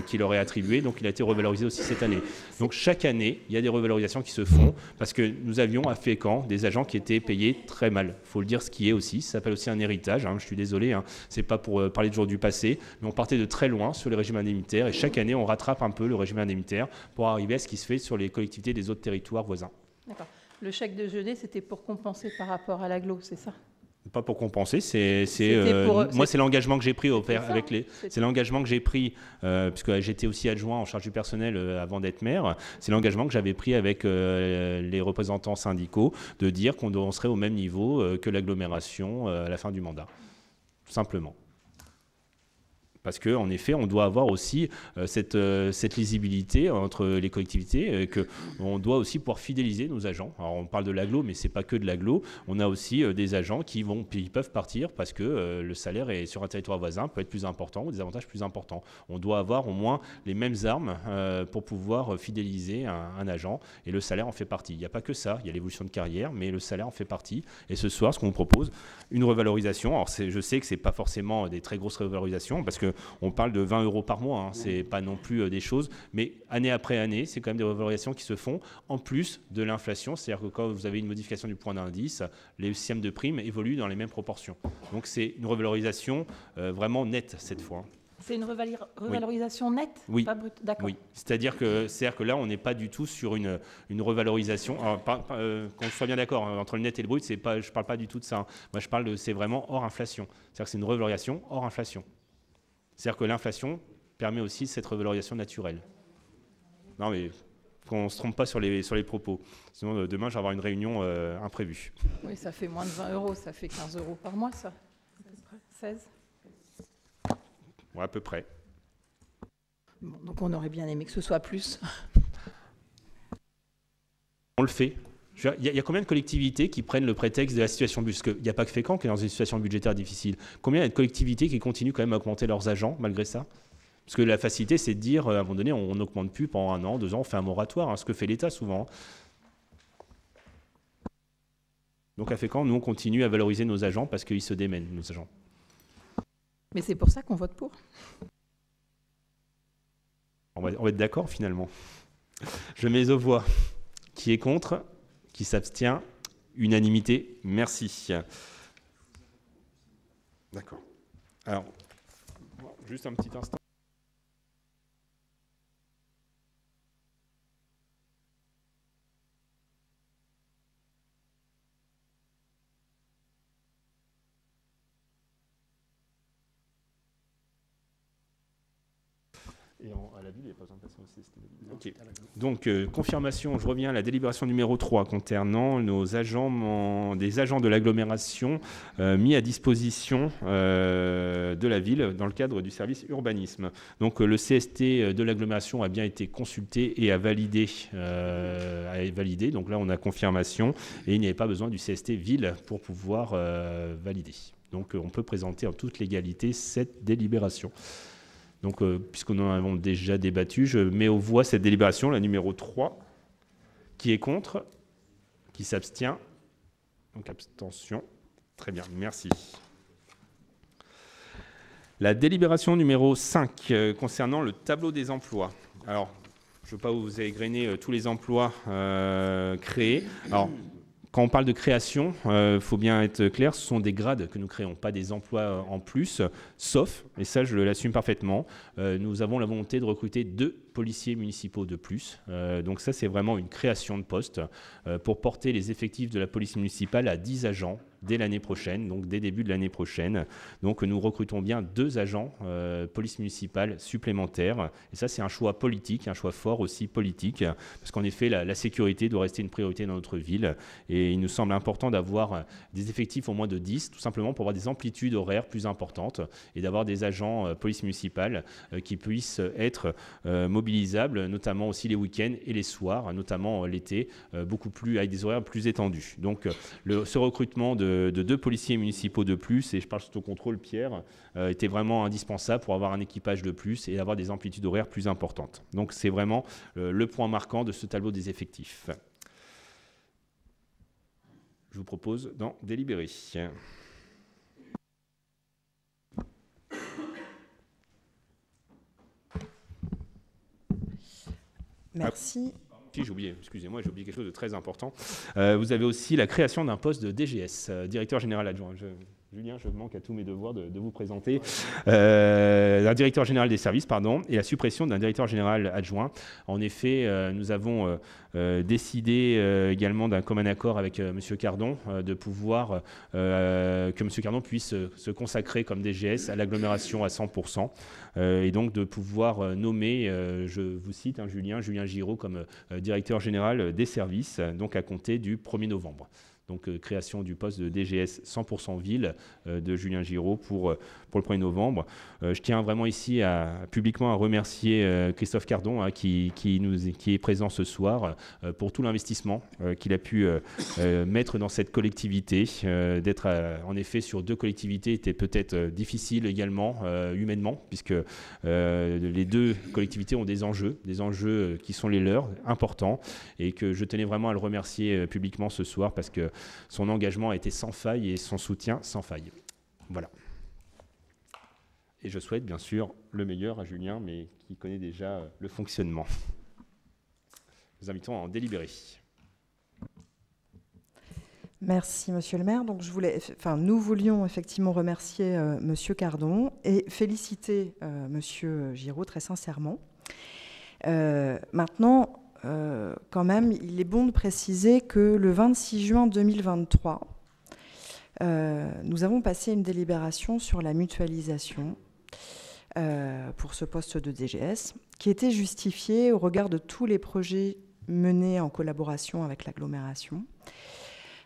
qui leur est attribué, donc il a été revalorisé aussi cette année. Donc chaque année, il y a des revalorisations qui se font, parce que nous avions à Fécamp des agents qui étaient payés très mal. Il faut le dire ce qui est aussi, ça s'appelle aussi un héritage, je suis désolé, c'est pas pour parler toujours du passé, mais on partait de très loin sur les régimes indemnitaires, et chaque année on rattrape un peu le régime indemnitaire pour arriver à ce qui se fait sur les collectivités des autres territoires voisins. D'accord. Le chèque déjeuner, c'était pour compenser par rapport à l'agglo, c'est ça? Pas pour compenser, moi c'est l'engagement que j'ai pris c'est l'engagement que j'ai pris puisque j'étais aussi adjoint en charge du personnel avant d'être maire. C'est l'engagement que j'avais pris avec les représentants syndicaux de dire qu'on serait au même niveau que l'agglomération à la fin du mandat, tout simplement. Parce qu'en effet, on doit avoir aussi cette lisibilité entre les collectivités, qu'on doit aussi pouvoir fidéliser nos agents. Alors on parle de l'agglo, mais ce n'est pas que de l'agglo. On a aussi des agents qui peuvent partir parce que le salaire sur un territoire voisin peut être plus important ou des avantages plus importants. On doit avoir au moins les mêmes armes pour pouvoir fidéliser un agent, et le salaire en fait partie. Il n'y a pas que ça, il y a l'évolution de carrière, mais le salaire en fait partie. Et ce soir, ce qu'on vous propose, une revalorisation. Alors je sais que ce n'est pas forcément des très grosses revalorisations, parce qu'on parle de 20 € par mois, ce n'est pas non plus des choses, mais année après année, c'est quand même des revalorisations qui se font en plus de l'inflation, c'est-à-dire que quand vous avez une modification du point d'indice, les systèmes de primes évoluent dans les mêmes proportions. Donc c'est une revalorisation vraiment nette cette fois. C'est une revalorisation nette, oui. Pas brute. D'accord. Oui, c'est-à-dire que là, on n'est pas du tout sur une revalorisation. Alors, qu'on soit bien d'accord, entre le net et le brut, je ne parle pas du tout de ça. Moi, je parle c'est vraiment hors inflation. C'est-à-dire que c'est une revalorisation hors inflation. C'est-à-dire que l'inflation permet aussi cette revalorisation naturelle. Non, mais qu'on ne se trompe pas sur les propos. Sinon, demain, je vais avoir une réunion imprévue. Oui, ça fait moins de 20 €, ça fait 15 € par mois, ça. 16 ? Ouais, à peu près. Bon, donc on aurait bien aimé que ce soit plus. On le fait. Il y a combien de collectivités qui prennent le prétexte de la situation budgétaire? Parce qu'il n'y a pas que Fécamp qui est dans une situation budgétaire difficile. Combien il y a de collectivités qui continuent quand même à augmenter leurs agents malgré ça? Parce que la facilité, c'est de dire, à un moment donné, on n'augmente plus pendant 1 an, 2 ans, on fait un moratoire, ce que fait l'État souvent. Donc à Fécamp, nous, on continue à valoriser nos agents parce qu'ils se démènent, nos agents. Mais c'est pour ça qu'on vote pour. On va être d'accord, finalement. Je mets aux voix. Qui est contre? Qui s'abstient? Unanimité. Merci. D'accord. Alors, juste un petit instant. Et à la ville, il n'y a pas besoin de passer au CST. Ok. Donc, confirmation, je reviens à la délibération numéro 3 concernant des agents de l'agglomération mis à disposition de la ville dans le cadre du service urbanisme. Donc, le CST de l'agglomération a bien été consulté et a validé. Donc là, on a confirmation et il n'y avait pas besoin du CST ville pour pouvoir valider. Donc, on peut présenter en toute légalité cette délibération. Donc, puisqu'on en avons déjà débattu, je mets aux voix cette délibération, la numéro 3. Qui est contre? Qui s'abstient? Donc, abstention. Très bien, merci. La délibération numéro 5, concernant le tableau des emplois. Alors, je ne veux pas vous égrener tous les emplois créés. Alors, quand on parle de création, faut bien être clair, ce sont des grades que nous créons, pas des emplois en plus, sauf, et ça je l'assume parfaitement, nous avons la volonté de recruter 2 policiers municipaux de plus. Donc ça, c'est vraiment une création de poste pour porter les effectifs de la police municipale à 10 agents dès l'année prochaine, donc dès début de l'année prochaine. Donc nous recrutons bien 2 agents police municipale supplémentaires. Et ça, c'est un choix politique, un choix fort aussi politique, parce qu'en effet, la sécurité doit rester une priorité dans notre ville. Et il nous semble important d'avoir des effectifs au moins de 10, tout simplement pour avoir des amplitudes horaires plus importantes et d'avoir des agents police municipale qui puissent être mobilisables, notamment aussi les week-ends et les soirs, notamment l'été, beaucoup plus avec des horaires plus étendus. Donc ce recrutement de 2 policiers municipaux de plus, et je parle sous ton contrôle, Pierre, était vraiment indispensable pour avoir un équipage de plus et avoir des amplitudes horaires plus importantes. Donc c'est vraiment le point marquant de ce tableau des effectifs. Je vous propose d'en délibérer. Merci. J'ai oublié, excusez-moi, j'ai oublié quelque chose de très important. Vous avez aussi la création d'un poste de DGS, directeur général adjoint. Julien, je manque à tous mes devoirs de vous présenter. Un directeur général des services, pardon, et la suppression d'un directeur général adjoint. En effet, nous avons décidé également d'un commun accord avec M. Cardon de pouvoir que M. Cardon puisse se consacrer comme DGS à l'agglomération à 100%. Et donc de pouvoir nommer, je vous cite, Julien Giraud comme directeur général des services, donc à compter du 1er novembre. Donc création du poste de DGS 100% ville de Julien Giraud pour le 1er novembre. Je tiens vraiment ici publiquement à remercier Christophe Cardon qui est présent ce soir pour tout l'investissement qu'il a pu mettre dans cette collectivité. D'être en effet sur 2 collectivités était peut-être difficile également humainement, puisque les 2 collectivités ont des enjeux qui sont les leurs, importants, et que je tenais vraiment à le remercier publiquement ce soir parce que son engagement a été sans faille et son soutien sans faille. Voilà. Et je souhaite bien sûr le meilleur à Julien, mais qui connaît déjà le fonctionnement. Nous invitons à en délibérer. Merci, Monsieur le maire. Donc, nous voulions effectivement remercier Monsieur Cardon et féliciter Monsieur Giraud très sincèrement. Maintenant, quand même, il est bon de préciser que le 26 juin 2023, nous avons passé une délibération sur la mutualisation pour ce poste de DGS, qui était justifiée au regard de tous les projets menés en collaboration avec l'agglomération.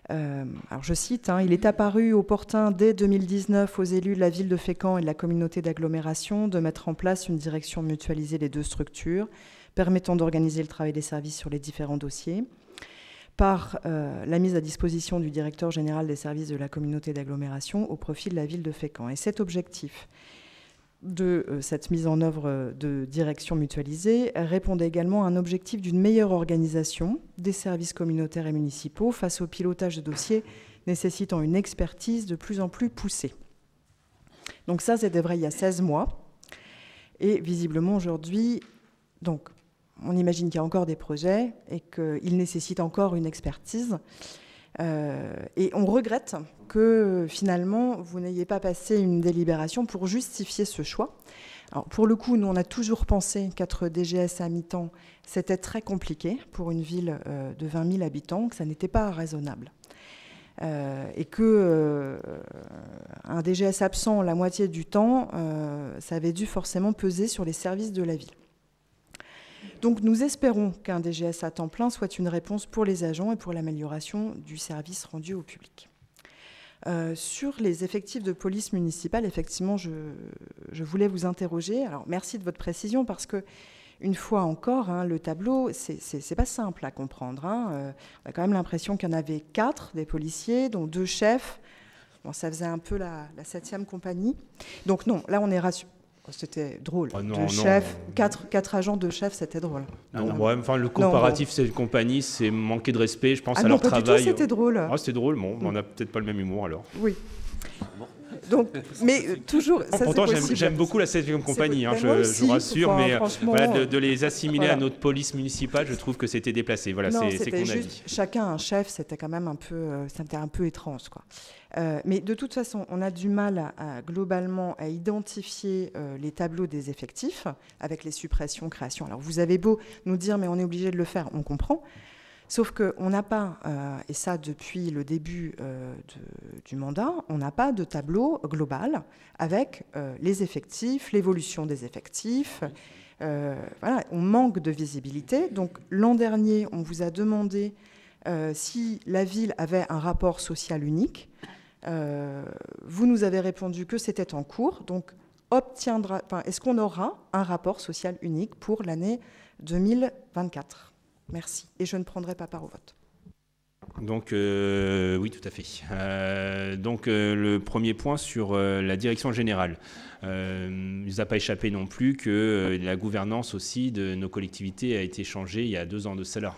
Alors je cite, il est apparu opportun dès 2019 aux élus de la ville de Fécamp et de la communauté d'agglomération de mettre en place une direction mutualisée des 2 structures, permettant d'organiser le travail des services sur les différents dossiers, par la mise à disposition du directeur général des services de la communauté d'agglomération au profit de la ville de Fécamp. Et cet objectif de cette mise en œuvre de direction mutualisée répondait également à un objectif d'une meilleure organisation des services communautaires et municipaux face au pilotage de dossiers nécessitant une expertise de plus en plus poussée. Donc ça, c'était vrai il y a 16 mois. Et visiblement, aujourd'hui, donc, on imagine qu'il y a encore des projets et qu'ils nécessitent encore une expertise. Et on regrette que finalement, vous n'ayez pas passé une délibération pour justifier ce choix. Alors, pour le coup, nous, on a toujours pensé qu'être DGS à mi-temps, c'était très compliqué pour une ville de 20 000 habitants, que ça n'était pas raisonnable. Et qu'un DGS absent la moitié du temps, ça avait dû forcément peser sur les services de la ville. Donc nous espérons qu'un DGS à temps plein soit une réponse pour les agents et pour l'amélioration du service rendu au public. Sur les effectifs de police municipale, effectivement, je voulais vous interroger. Alors merci de votre précision parce que, une fois encore, le tableau, c'est pas simple à comprendre. On a quand même l'impression qu'il y en avait 4 des policiers, dont 2 chefs. Bon, ça faisait un peu la 7e compagnie. Donc non, là on est rassuré. C'était drôle. Oh non, 2 chefs, 4 agents, 2 chefs, c'était drôle. Non, ouais, enfin, le comparatif, c'est une compagnie, c'est manquer de respect, je pense, à non, leur pas travail. Du tout, c'était drôle. Ah, c'était drôle, bon, on n'a peut-être pas le même humour alors. Oui. Donc, mais toujours. Ça, pourtant, j'aime beaucoup la 7e compagnie, je vous rassure, mais voilà, de les assimiler à notre police municipale, je trouve que c'était déplacé. Voilà, c'est qu'on a dit. Chacun un chef, c'était quand même un peu étrange, quoi. Mais de toute façon, on a du mal globalement à identifier les tableaux des effectifs avec les suppressions, créations. Alors vous avez beau nous dire, mais on est obligé de le faire, on comprend. Sauf qu'on n'a pas, et ça depuis le début du mandat, on n'a pas de tableau global avec les effectifs, l'évolution des effectifs. Voilà, on manque de visibilité. Donc l'an dernier, on vous a demandé si la ville avait un rapport social unique. Vous nous avez répondu que c'était en cours. Donc est-ce qu'on aura un rapport social unique pour l'année 2024 ? Merci. Et je ne prendrai pas part au vote. Donc, oui, tout à fait. Donc, le premier point sur la direction générale. Il ne nous a pas échappé non plus que la gouvernance aussi de nos collectivités a été changée il y a 2 ans de cela.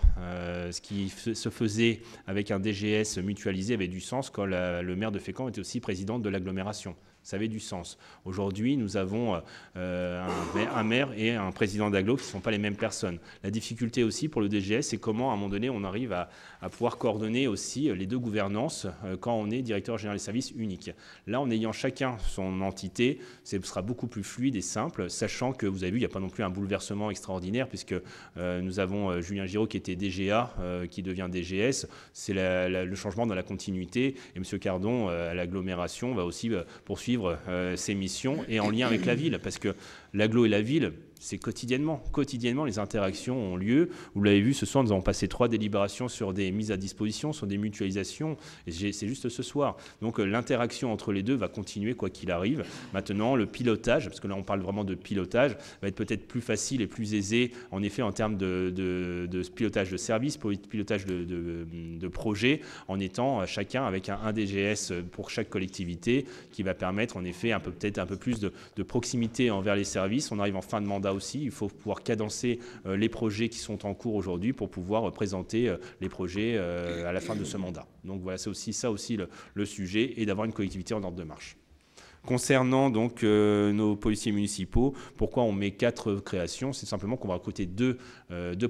Ce qui se faisait avec un DGS mutualisé avait du sens quand le maire de Fécamp était aussi président de l'agglomération. Ça avait du sens. Aujourd'hui, nous avons un maire et un président d'agglo qui ne sont pas les mêmes personnes. La difficulté aussi pour le DGS, c'est comment, à un moment donné, on arrive à pouvoir coordonner aussi les 2 gouvernances quand on est directeur général des services unique. Là, en ayant chacun son entité, ce sera beaucoup plus fluide et simple, sachant que, vous avez vu, il n'y a pas non plus un bouleversement extraordinaire, puisque nous avons Julien Giraud qui était DGA, qui devient DGS. C'est le changement dans la continuité. Et M. Cardon, à l'agglomération, va aussi poursuivre ses missions et en lien avec la ville, parce que l'agglo et la ville, c'est quotidiennement les interactions ont lieu. Vous l'avez vu, ce soir, nous avons passé 3 délibérations sur des mises à disposition, sur des mutualisations, et c'est juste ce soir. Donc l'interaction entre les 2 va continuer quoi qu'il arrive. Maintenant, le pilotage, parce que là on parle vraiment de pilotage, va être peut-être plus facile et plus aisé, en effet, en termes de pilotage de service, pilotage de projet, en étant chacun avec un DGS pour chaque collectivité, qui va permettre en effet peut-être un peu plus de proximité envers les services. On arrive en fin de mandat aussi, il faut pouvoir cadencer les projets qui sont en cours aujourd'hui pour pouvoir présenter les projets à la fin de ce mandat. Donc voilà, c'est aussi ça aussi le sujet, et d'avoir une collectivité en ordre de marche. Concernant donc nos policiers municipaux, pourquoi on met 4 créations? C'est simplement qu'on va recruter 2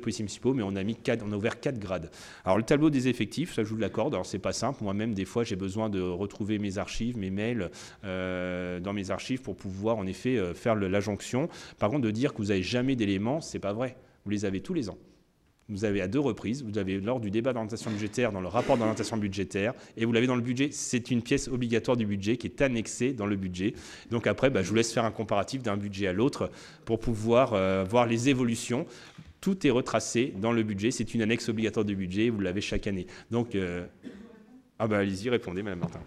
policiers municipaux, mais on a ouvert 4 grades. Alors le tableau des effectifs, ça je vous l'accorde, alors c'est pas simple. Moi-même, des fois, j'ai besoin de retrouver mes archives, mes mails dans mes archives pour pouvoir en effet faire la jonction. Par contre, de dire que vous n'avez jamais d'éléments, c'est pas vrai. Vous les avez tous les ans. Vous avez à 2 reprises, vous avez lors du débat d'orientation budgétaire, dans le rapport d'orientation budgétaire, et vous l'avez dans le budget. C'est une pièce obligatoire du budget qui est annexée dans le budget. Donc après, je vous laisse faire un comparatif d'un budget à l'autre pour pouvoir voir les évolutions. Tout est retracé dans le budget. C'est une annexe obligatoire du budget. Vous l'avez chaque année. Donc, allez-y, répondez, Madame Martin.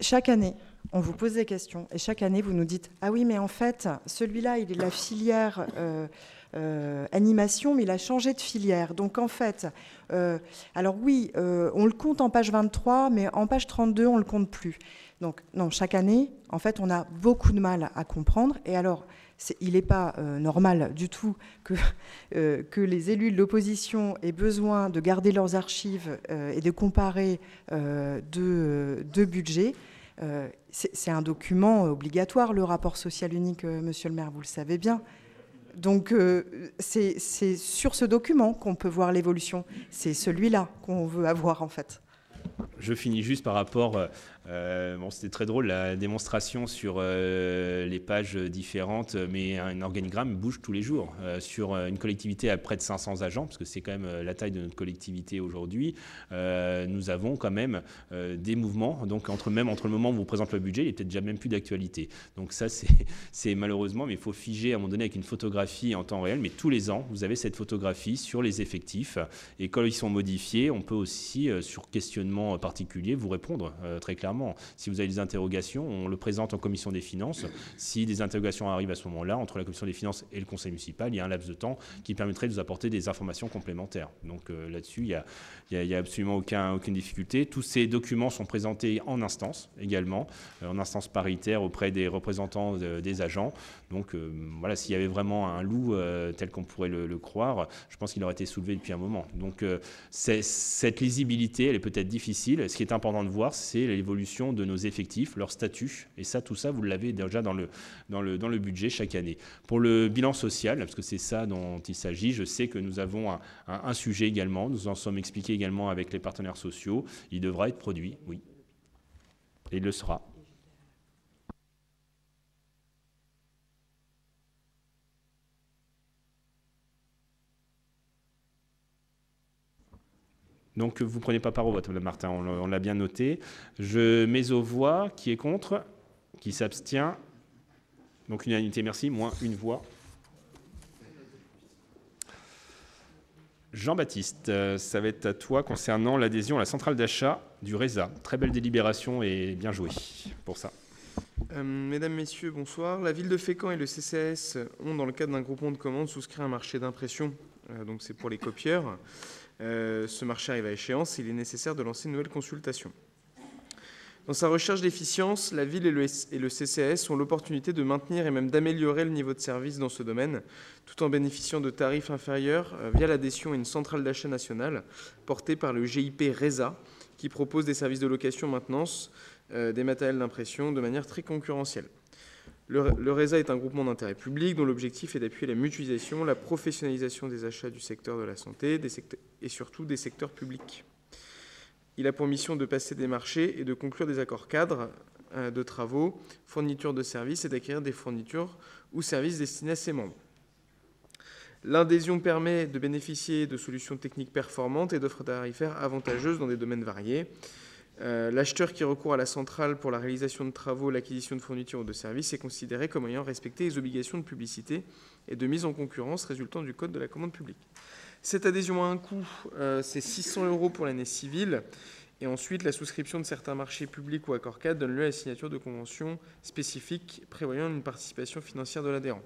Chaque année, on vous pose des questions, et chaque année, vous nous dites « Ah oui, mais en fait, celui-là, il est de la filière... animation, mais il a changé de filière. Donc en fait, alors oui, on le compte en page 23, mais en page 32, on ne le compte plus. Donc non, chaque année, en fait, on a beaucoup de mal à comprendre. Et alors, il n'est pas normal du tout que les élus de l'opposition aient besoin de garder leurs archives et de comparer deux budgets. C'est un document obligatoire, le rapport social unique, monsieur le maire, vous le savez bien. Donc, c'est sur ce document qu'on peut voir l'évolution. C'est celui-là qu'on veut avoir, en fait. Je finis juste par rapport, bon, c'était très drôle la démonstration sur les pages différentes, mais un organigramme bouge tous les jours. Sur une collectivité à près de 500 agents, parce que c'est quand même la taille de notre collectivité aujourd'hui, nous avons quand même des mouvements. Donc entre le moment où on vous présente le budget, il n'est peut-être déjà même plus d'actualité. Donc ça, c'est malheureusement, mais il faut figer à un moment donné avec une photographie en temps réel. Mais tous les ans, vous avez cette photographie sur les effectifs. Et quand ils sont modifiés, on peut aussi, sur questionnement particulier, vous répondre très clairement. Si vous avez des interrogations, on le présente en commission des finances. Si des interrogations arrivent à ce moment-là, entre la commission des finances et le conseil municipal, il y a un laps de temps qui permettrait de vous apporter des informations complémentaires. Donc là-dessus, il n'y a absolument aucune difficulté. Tous ces documents sont présentés en instance également, en instance paritaire auprès des représentants des agents. Donc voilà, s'il y avait vraiment un loup tel qu'on pourrait le croire, je pense qu'il aurait été soulevé depuis un moment. Donc cette lisibilité, elle est peut-être difficile. Ce qui est important de voir, c'est l'évolution de nos effectifs, leur statut. Et ça, tout ça, vous l'avez déjà dans le budget chaque année. Pour le bilan social, parce que c'est ça dont il s'agit, je sais que nous avons un sujet également. Nous en sommes expliqués également avec les partenaires sociaux. Il devra être produit, oui. Et il le sera. Donc, vous ne prenez pas part au vote, Mme Martin, on l'a bien noté. Je mets aux voix. Qui est contre? Qui s'abstient? Donc, unanimité, merci. Moins une voix. Jean-Baptiste, ça va être à toi concernant l'adhésion à la centrale d'achat du RESA. Très belle délibération et bien joué pour ça. Mesdames, Messieurs, bonsoir. La ville de Fécamp et le CCAS ont, dans le cadre d'un groupement de commandes, souscrit un marché d'impression. Donc, c'est pour les copieurs. Ce marché arrive à échéance et il est nécessaire de lancer une nouvelle consultation. Dans sa recherche d'efficience, la ville et le CCAS ont l'opportunité de maintenir et même d'améliorer le niveau de service dans ce domaine, tout en bénéficiant de tarifs inférieurs via l'adhésion à une centrale d'achat nationale portée par le GIP RESA, qui propose des services de location-maintenance des matériels d'impression de manière très concurrentielle. Le RESA est un groupement d'intérêt public dont l'objectif est d'appuyer la mutualisation, la professionnalisation des achats du secteur de la santé et surtout des secteurs publics. Il a pour mission de passer des marchés et de conclure des accords cadres de travaux, fournitures de services et d'acquérir des fournitures ou services destinés à ses membres. L'adhésion permet de bénéficier de solutions techniques performantes et d'offres tarifaires avantageuses dans des domaines variés. L'acheteur qui recourt à la centrale pour la réalisation de travaux, l'acquisition de fournitures ou de services est considéré comme ayant respecté les obligations de publicité et de mise en concurrence résultant du Code de la commande publique. Cette adhésion a un coût, c'est 600 € pour l'année civile. Et ensuite, la souscription de certains marchés publics ou accords cadres donne lieu à la signature de conventions spécifiques prévoyant une participation financière de l'adhérent.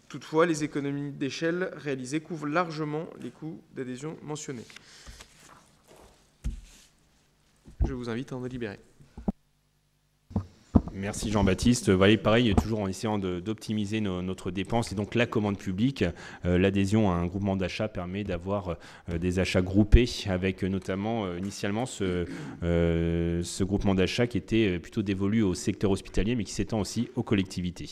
Toutefois, les économies d'échelle réalisées couvrent largement les coûts d'adhésion mentionnés. Je vous invite à en délibérer. Merci Jean-Baptiste. Voilà, pareil, toujours en essayant d'optimiser notre dépense et donc la commande publique. L'adhésion à un groupement d'achat permet d'avoir des achats groupés avec notamment initialement ce groupement d'achat qui était plutôt dévolu au secteur hospitalier mais qui s'étend aussi aux collectivités.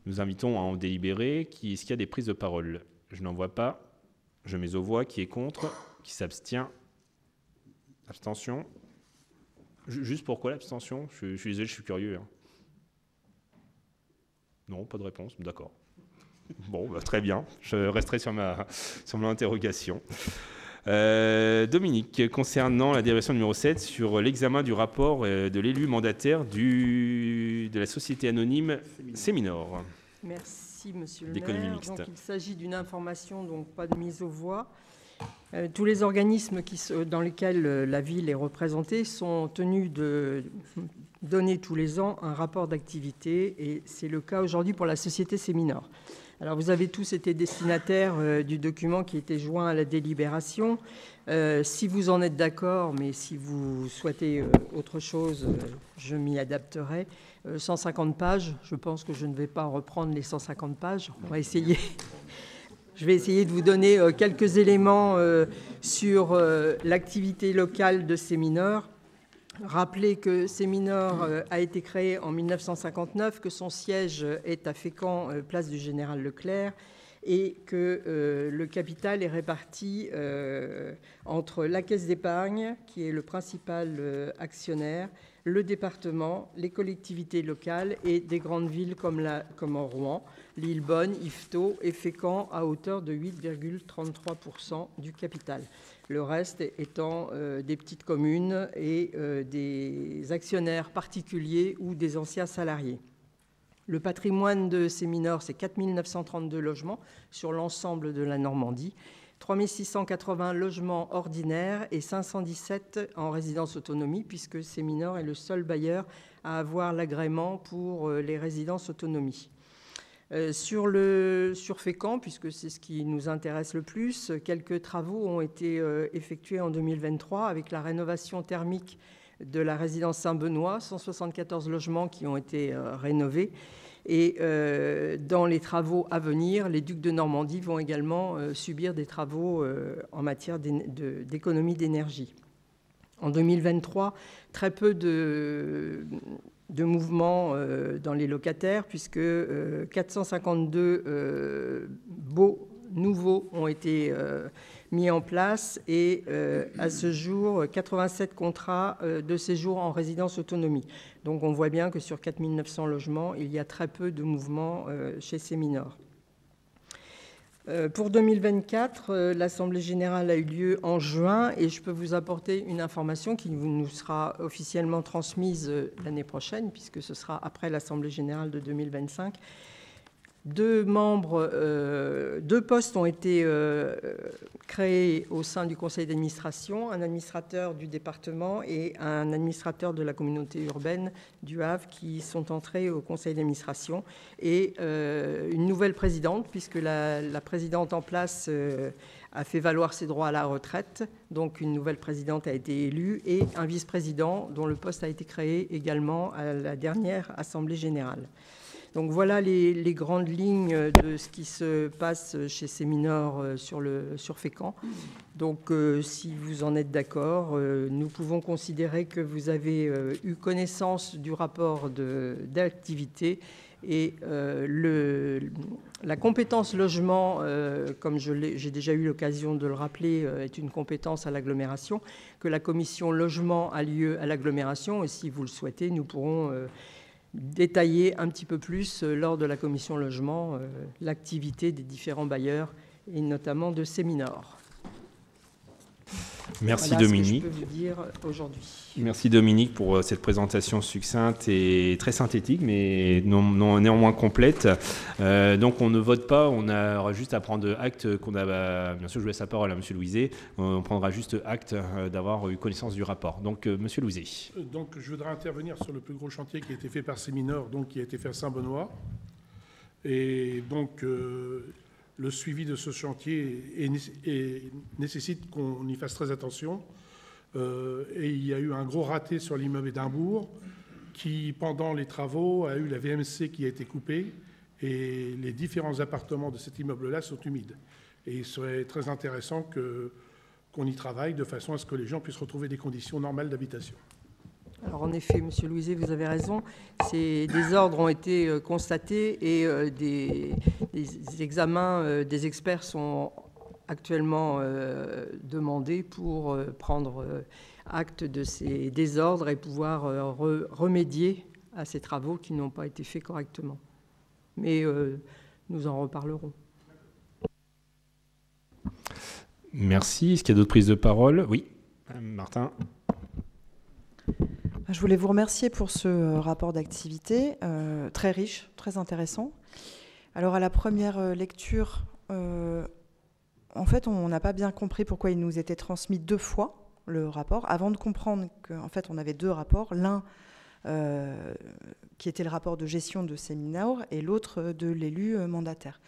Nous invitons à en délibérer. Est-ce qu'il y a des prises de parole? Je n'en vois pas. Je mets aux voix. Qui est contre? Qui s'abstient? Abstention. Juste pourquoi l'abstention? Je suis désolé, je suis curieux. Hein. Non, pas de réponse. D'accord. Bon, bah, très bien. Je resterai sur mon interrogation. Dominique, concernant la délibération numéro 7 sur l'examen du rapport de l'élu mandataire de la société anonyme Séminor. Merci, monsieur le d'économie maire. mixte. Donc, il s'agit d'une information, donc pas de mise aux voix. Tous les organismes dans lesquels la ville est représentée sont tenus de donner tous les ans un rapport d'activité et c'est le cas aujourd'hui pour la société Séminor. Alors vous avez tous été destinataires du document qui était joint à la délibération. Si vous en êtes d'accord, mais si vous souhaitez autre chose, je m'y adapterai. 150 pages, je pense que je ne vais pas reprendre les 150 pages. On va essayer. Je vais essayer de vous donner quelques éléments sur l'activité locale de Séminor. Rappelez que Séminor a été créé en 1959, que son siège est à Fécamp, place du Général Leclerc, et que le capital est réparti entre la Caisse d'épargne, qui est le principal actionnaire, le département, les collectivités locales et des grandes villes comme en Rouen, Lillebonne, Yvetot et Fécamp à hauteur de 8,33% du capital. Le reste étant des petites communes et des actionnaires particuliers ou des anciens salariés. Le patrimoine de Séminor, c'est 4 932 logements sur l'ensemble de la Normandie, 3 680 logements ordinaires et 517 en résidence autonomie, puisque Séminor est le seul bailleur à avoir l'agrément pour les résidences autonomie. Sur Fécamp, puisque c'est ce qui nous intéresse le plus, quelques travaux ont été effectués en 2023 avec la rénovation thermique de la résidence Saint-Benoît, 174 logements qui ont été rénovés. Et dans les travaux à venir, les Ducs de Normandie vont également subir des travaux en matière d'économie d'énergie. En 2023, très peu de mouvements dans les locataires, puisque 452 baux nouveaux ont été mis en place et à ce jour, 87 contrats de séjour en résidence autonomie. Donc on voit bien que sur 4 900 logements, il y a très peu de mouvements chez Séminor. Pour 2024, l'Assemblée générale a eu lieu en juin et je peux vous apporter une information qui nous sera officiellement transmise l'année prochaine, puisque ce sera après l'Assemblée générale de 2025. Deux postes ont été créés au sein du conseil d'administration, un administrateur du département et un administrateur de la communauté urbaine du Havre qui sont entrés au conseil d'administration, et une nouvelle présidente, puisque la présidente en place a fait valoir ses droits à la retraite, donc une nouvelle présidente a été élue, et un vice-président dont le poste a été créé également à la dernière Assemblée générale. Donc voilà les grandes lignes de ce qui se passe chez Séminor sur Fécamp. Donc si vous en êtes d'accord, nous pouvons considérer que vous avez eu connaissance du rapport d'activité et la compétence logement, comme j'ai déjà eu l'occasion de le rappeler, est une compétence à l'agglomération, que la commission logement a lieu à l'agglomération, et si vous le souhaitez, nous pourrons détailler un petit peu plus lors de la commission logement l'activité des différents bailleurs et notamment de Séminor. Merci voilà Dominique. Ce que je peux vous dire aujourd'hui. Merci Dominique pour cette présentation succincte et très synthétique, mais néanmoins complète. Donc on ne vote pas, on aura juste à prendre acte qu'on a. Bien sûr, je laisse la parole à Monsieur Louiset. On prendra juste acte d'avoir eu connaissance du rapport. Donc Monsieur Louiset. Donc je voudrais intervenir sur le plus gros chantier qui a été fait par Séminor, donc qui a été fait à Saint-Benoît. Et donc le suivi de ce chantier nécessite qu'on y fasse très attention. Et il y a eu un gros raté sur l'immeuble Édimbourg qui, pendant les travaux, a eu la VMC qui a été coupée et les différents appartements de cet immeuble-là sont humides. Et il serait très intéressant qu'on y travaille de façon à ce que les gens puissent retrouver des conditions normales d'habitation. Alors en effet, Monsieur Louiset, vous avez raison. Ces désordres ont été constatés et des examens des experts sont actuellement demandés pour prendre acte de ces désordres et pouvoir remédier à ces travaux qui n'ont pas été faits correctement. Mais nous en reparlerons. Merci. Est-ce qu'il y a d'autres prises de parole? Oui, Martin. Je voulais vous remercier pour ce rapport d'activité très riche, très intéressant. Alors à la première lecture, en fait, on n'a pas bien compris pourquoi il nous était transmis deux fois, le rapport, avant de comprendre qu'en fait, on avait deux rapports, l'un qui était le rapport de gestion de Séminor et l'autre de l'élu mandataire.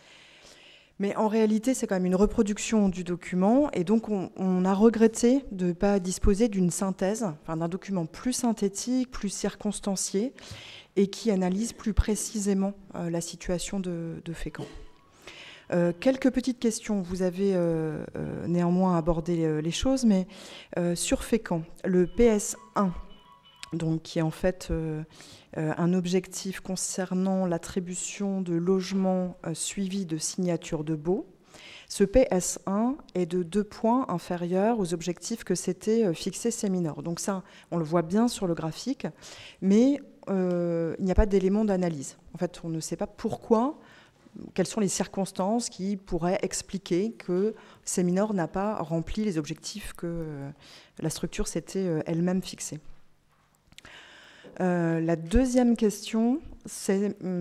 Mais en réalité, c'est quand même une reproduction du document, et donc on a regretté de ne pas disposer d'une synthèse, enfin d'un document plus synthétique, plus circonstancié, et qui analyse plus précisément la situation de Fécamp. Quelques petites questions. Vous avez néanmoins abordé les choses, mais sur Fécamp, le PS1 donc qui est en fait un objectif concernant l'attribution de logements suivis de signature de baux. Ce PS1 est de 2 points inférieur aux objectifs que s'était fixé Seminor. Donc ça, on le voit bien sur le graphique, mais il n'y a pas d'élément d'analyse. En fait, on ne sait pas pourquoi, quelles sont les circonstances qui pourraient expliquer que Seminor n'a pas rempli les objectifs que la structure s'était elle-même fixés. La deuxième question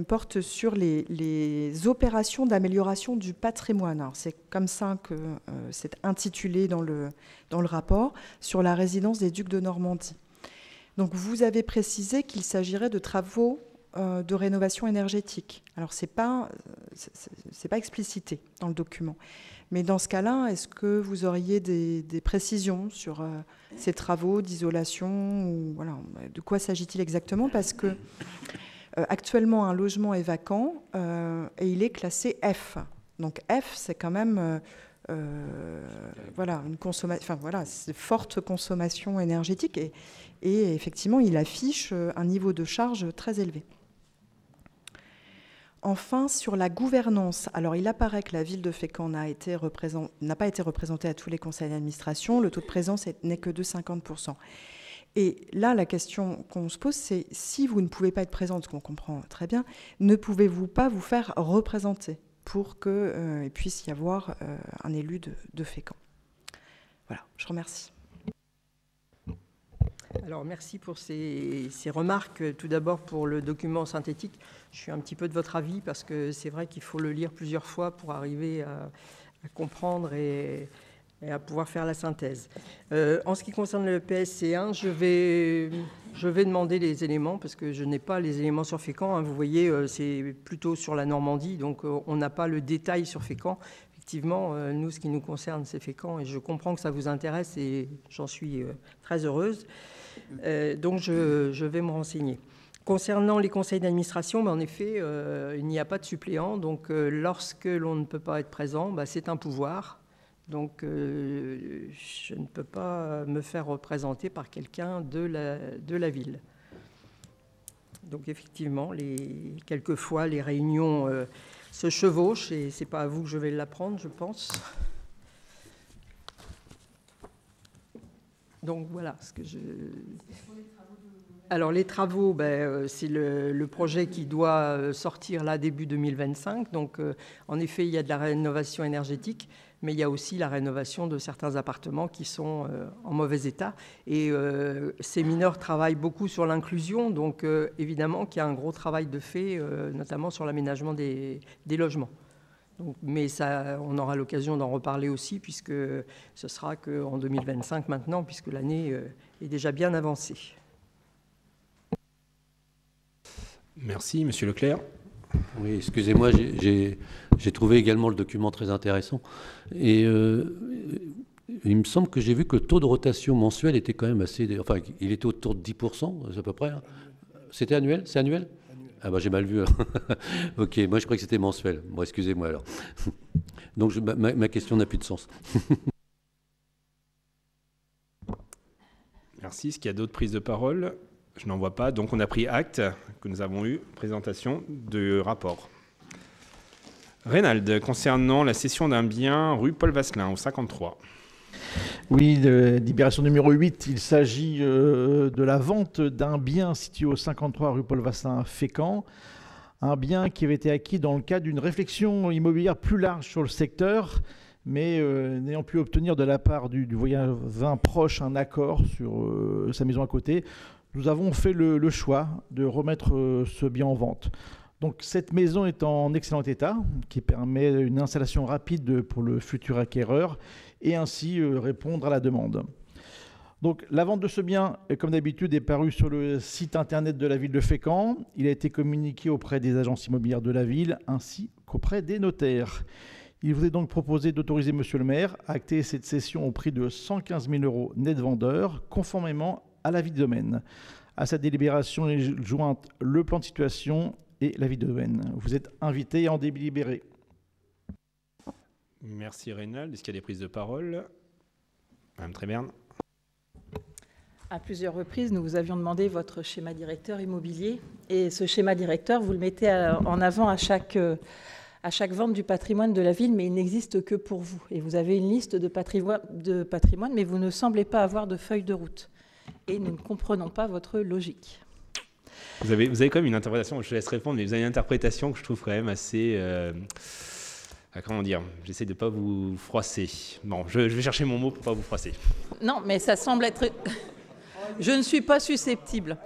porte sur les opérations d'amélioration du patrimoine. C'est comme ça que c'est intitulé dans le rapport, sur la résidence des Ducs de Normandie. Donc vous avez précisé qu'il s'agirait de travaux de rénovation énergétique. Alors c'est pas explicité dans le document. Mais dans ce cas-là, est-ce que vous auriez des précisions sur ces travaux d'isolation ou, voilà, de quoi s'agit-il exactement? Parce que actuellement, un logement est vacant et il est classé F. Donc F, c'est quand même voilà, une consommation, voilà, c'est forte consommation énergétique et effectivement, il affiche un niveau de charge très élevé. Enfin, sur la gouvernance, alors il apparaît que la ville de Fécamp n'a pas été représentée à tous les conseils d'administration. Le taux de présence n'est que de 50%. Et là, la question qu'on se pose, c'est si vous ne pouvez pas être présente, ce qu'on comprend très bien, ne pouvez-vous pas vous faire représenter pour qu'il puisse y avoir un élu de Fécamp? Voilà, je remercie. Alors, merci pour ces remarques. Tout d'abord, pour le document synthétique, je suis un petit peu de votre avis parce que c'est vrai qu'il faut le lire plusieurs fois pour arriver à comprendre et à pouvoir faire la synthèse. En ce qui concerne le PSC1, je vais demander les éléments parce que je n'ai pas les éléments sur Fécamp. Vous voyez, c'est plutôt sur la Normandie, donc on n'a pas le détail sur Fécamp. Effectivement, nous, ce qui nous concerne, c'est Fécamp et je comprends que ça vous intéresse et j'en suis très heureuse. Donc, je vais me renseigner. Concernant les conseils d'administration, en effet, il n'y a pas de suppléant. Donc, lorsque l'on ne peut pas être présent, c'est un pouvoir. Donc, je ne peux pas me faire représenter par quelqu'un de la ville. Donc, effectivement, quelquefois, les réunions se chevauchent et ce n'est pas à vous que je vais l'apprendre, je pense. Donc, voilà ce que je... Alors, les travaux, c'est le projet qui doit sortir là début 2025. Donc, en effet, il y a de la rénovation énergétique, mais il y a aussi la rénovation de certains appartements qui sont en mauvais état. Et Seminor travaille beaucoup sur l'inclusion, donc évidemment qu'il y a un gros travail de fait, notamment sur l'aménagement des logements. Donc, mais ça, on aura l'occasion d'en reparler aussi, puisque ce sera qu'en 2025 maintenant, puisque l'année est déjà bien avancée. Merci, Monsieur Leclerc. Oui, excusez-moi, j'ai trouvé également le document très intéressant. Et il me semble que j'ai vu que le taux de rotation mensuel était quand même assez... Enfin, il était autour de 10%, à peu près. Hein. C'était annuel? C'est annuel? Ah bah j'ai mal vu. Ok, moi je croyais que c'était mensuel. Bon, excusez-moi alors. Donc ma question n'a plus de sens. Merci. Est-ce qu'il y a d'autres prises de parole? Je n'en vois pas. Donc on a pris acte que nous avons eu présentation de rapport. Reynald, concernant la cession d'un bien rue Paul Vasselin au 53. Oui, libération numéro 8, il s'agit de la vente d'un bien situé au 53 rue Paul Vasselin à Fécamp. Un bien qui avait été acquis dans le cadre d'une réflexion immobilière plus large sur le secteur, mais n'ayant pu obtenir de la part du voisin proche un accord sur sa maison à côté, nous avons fait le choix de remettre ce bien en vente. Donc cette maison est en excellent état, qui permet une installation rapide pour le futur acquéreur et ainsi répondre à la demande. Donc la vente de ce bien, comme d'habitude, est parue sur le site internet de la ville de Fécamp. Il a été communiqué auprès des agences immobilières de la ville ainsi qu'auprès des notaires. Il vous est donc proposé d'autoriser Monsieur le maire à acter cette cession au prix de 115 000 € net vendeur, conformément à l'avis de domaine. À cette délibération est jointe le plan de situation et l'avis de domaine. Vous êtes invité à en délibérer. Merci Reynald. Est-ce qu'il y a des prises de parole? Madame Trémerne. À plusieurs reprises, nous vous avions demandé votre schéma directeur immobilier. Et ce schéma directeur, vous le mettez en avant à chaque vente du patrimoine de la ville, mais il n'existe que pour vous. Et vous avez une liste de patrimoine, mais vous ne semblez pas avoir de feuille de route. Et nous ne comprenons pas votre logique. Vous avez quand même une interprétation, je te laisse répondre, mais vous avez une interprétation que je trouve quand même assez... comment dire? J'essaie de ne pas vous froisser. Bon, je vais chercher mon mot pour ne pas vous froisser. Non, mais ça semble être... Je ne suis pas susceptible.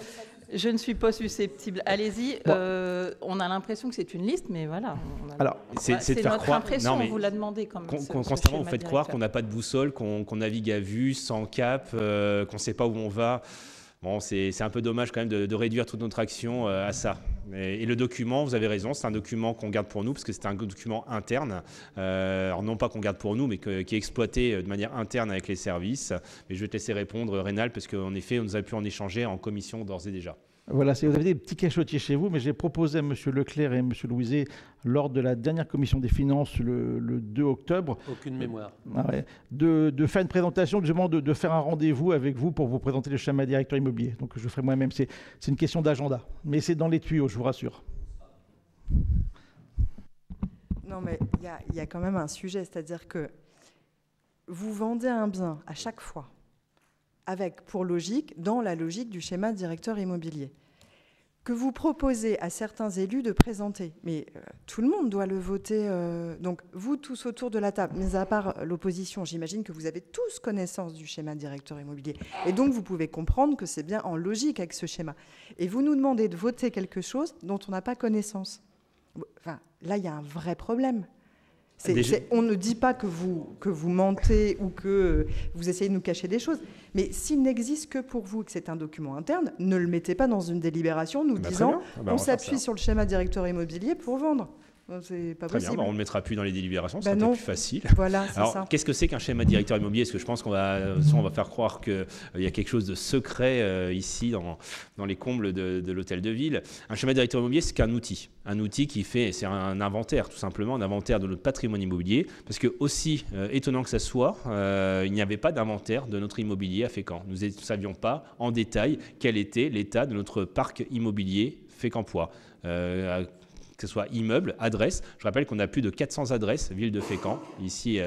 Je ne suis pas susceptible. Allez-y, on a l'impression que c'est une liste, mais voilà. Alors, c'est de faire notre croire... impression, Non, mais on vous l'a demandé quand même. Constamment, vous faites croire qu'on n'a pas de boussole, qu'on navigue à vue, sans cap, qu'on ne sait pas où on va. Bon, c'est un peu dommage quand même de réduire toute notre action à ça. Et le document, vous avez raison, c'est un document qu'on garde pour nous, parce que c'est un document interne. Alors non pas qu'on garde pour nous, mais qui est exploité de manière interne avec les services. Mais je vais te laisser répondre, Rénal, parce qu'en effet, on nous a pu en échanger en commission d'ores et déjà. Voilà, vous avez des petits cachotiers chez vous, mais j'ai proposé à M. Leclerc et à M. Louiset, lors de la dernière commission des finances le 2 octobre, Aucune mémoire. De faire une présentation, justement de faire un rendez-vous avec vous pour vous présenter le schéma directeur immobilier. Donc je ferai moi-même, c'est une question d'agenda, mais c'est dans les tuyaux, je vous rassure. Non, mais il y a quand même un sujet, c'est-à-dire que vous vendez un bien à chaque fois, avec, pour logique, dans la logique du schéma directeur immobilier, que vous proposez à certains élus de présenter. Mais tout le monde doit le voter. Donc, vous tous autour de la table, mis à part l'opposition, j'imagine que vous avez tous connaissance du schéma directeur immobilier. Et donc, vous pouvez comprendre que c'est bien en logique avec ce schéma. Et vous nous demandez de voter quelque chose dont on n'a pas connaissance. Enfin, là, il y a un vrai problème. On ne dit pas que vous mentez ou que vous essayez de nous cacher des choses, mais s'il n'existe que pour vous, que c'est un document interne, ne le mettez pas dans une délibération nous disant on s'appuie sur le schéma directeur immobilier pour vendre. C'est pas possible. Très bien, on ne le mettra plus dans les délibérations, c'est plus facile. Voilà, alors, ça. Qu'est-ce que c'est qu'un schéma directeur immobilier? Parce que je pense qu'on va faire croire qu'il y a quelque chose de secret ici, dans les combles de l'hôtel de ville. Un schéma directeur immobilier, c'est qu'un outil. Un outil qui fait, c'est un inventaire, tout simplement, un inventaire de notre patrimoine immobilier. Parce que, aussi étonnant que ça soit, il n'y avait pas d'inventaire de notre immobilier à Fécamp. Nous ne savions pas en détail quel était l'état de notre parc immobilier Fécampois. Que ce soit immeuble, adresse. Je rappelle qu'on a plus de 400 adresses, ville de Fécamp, ici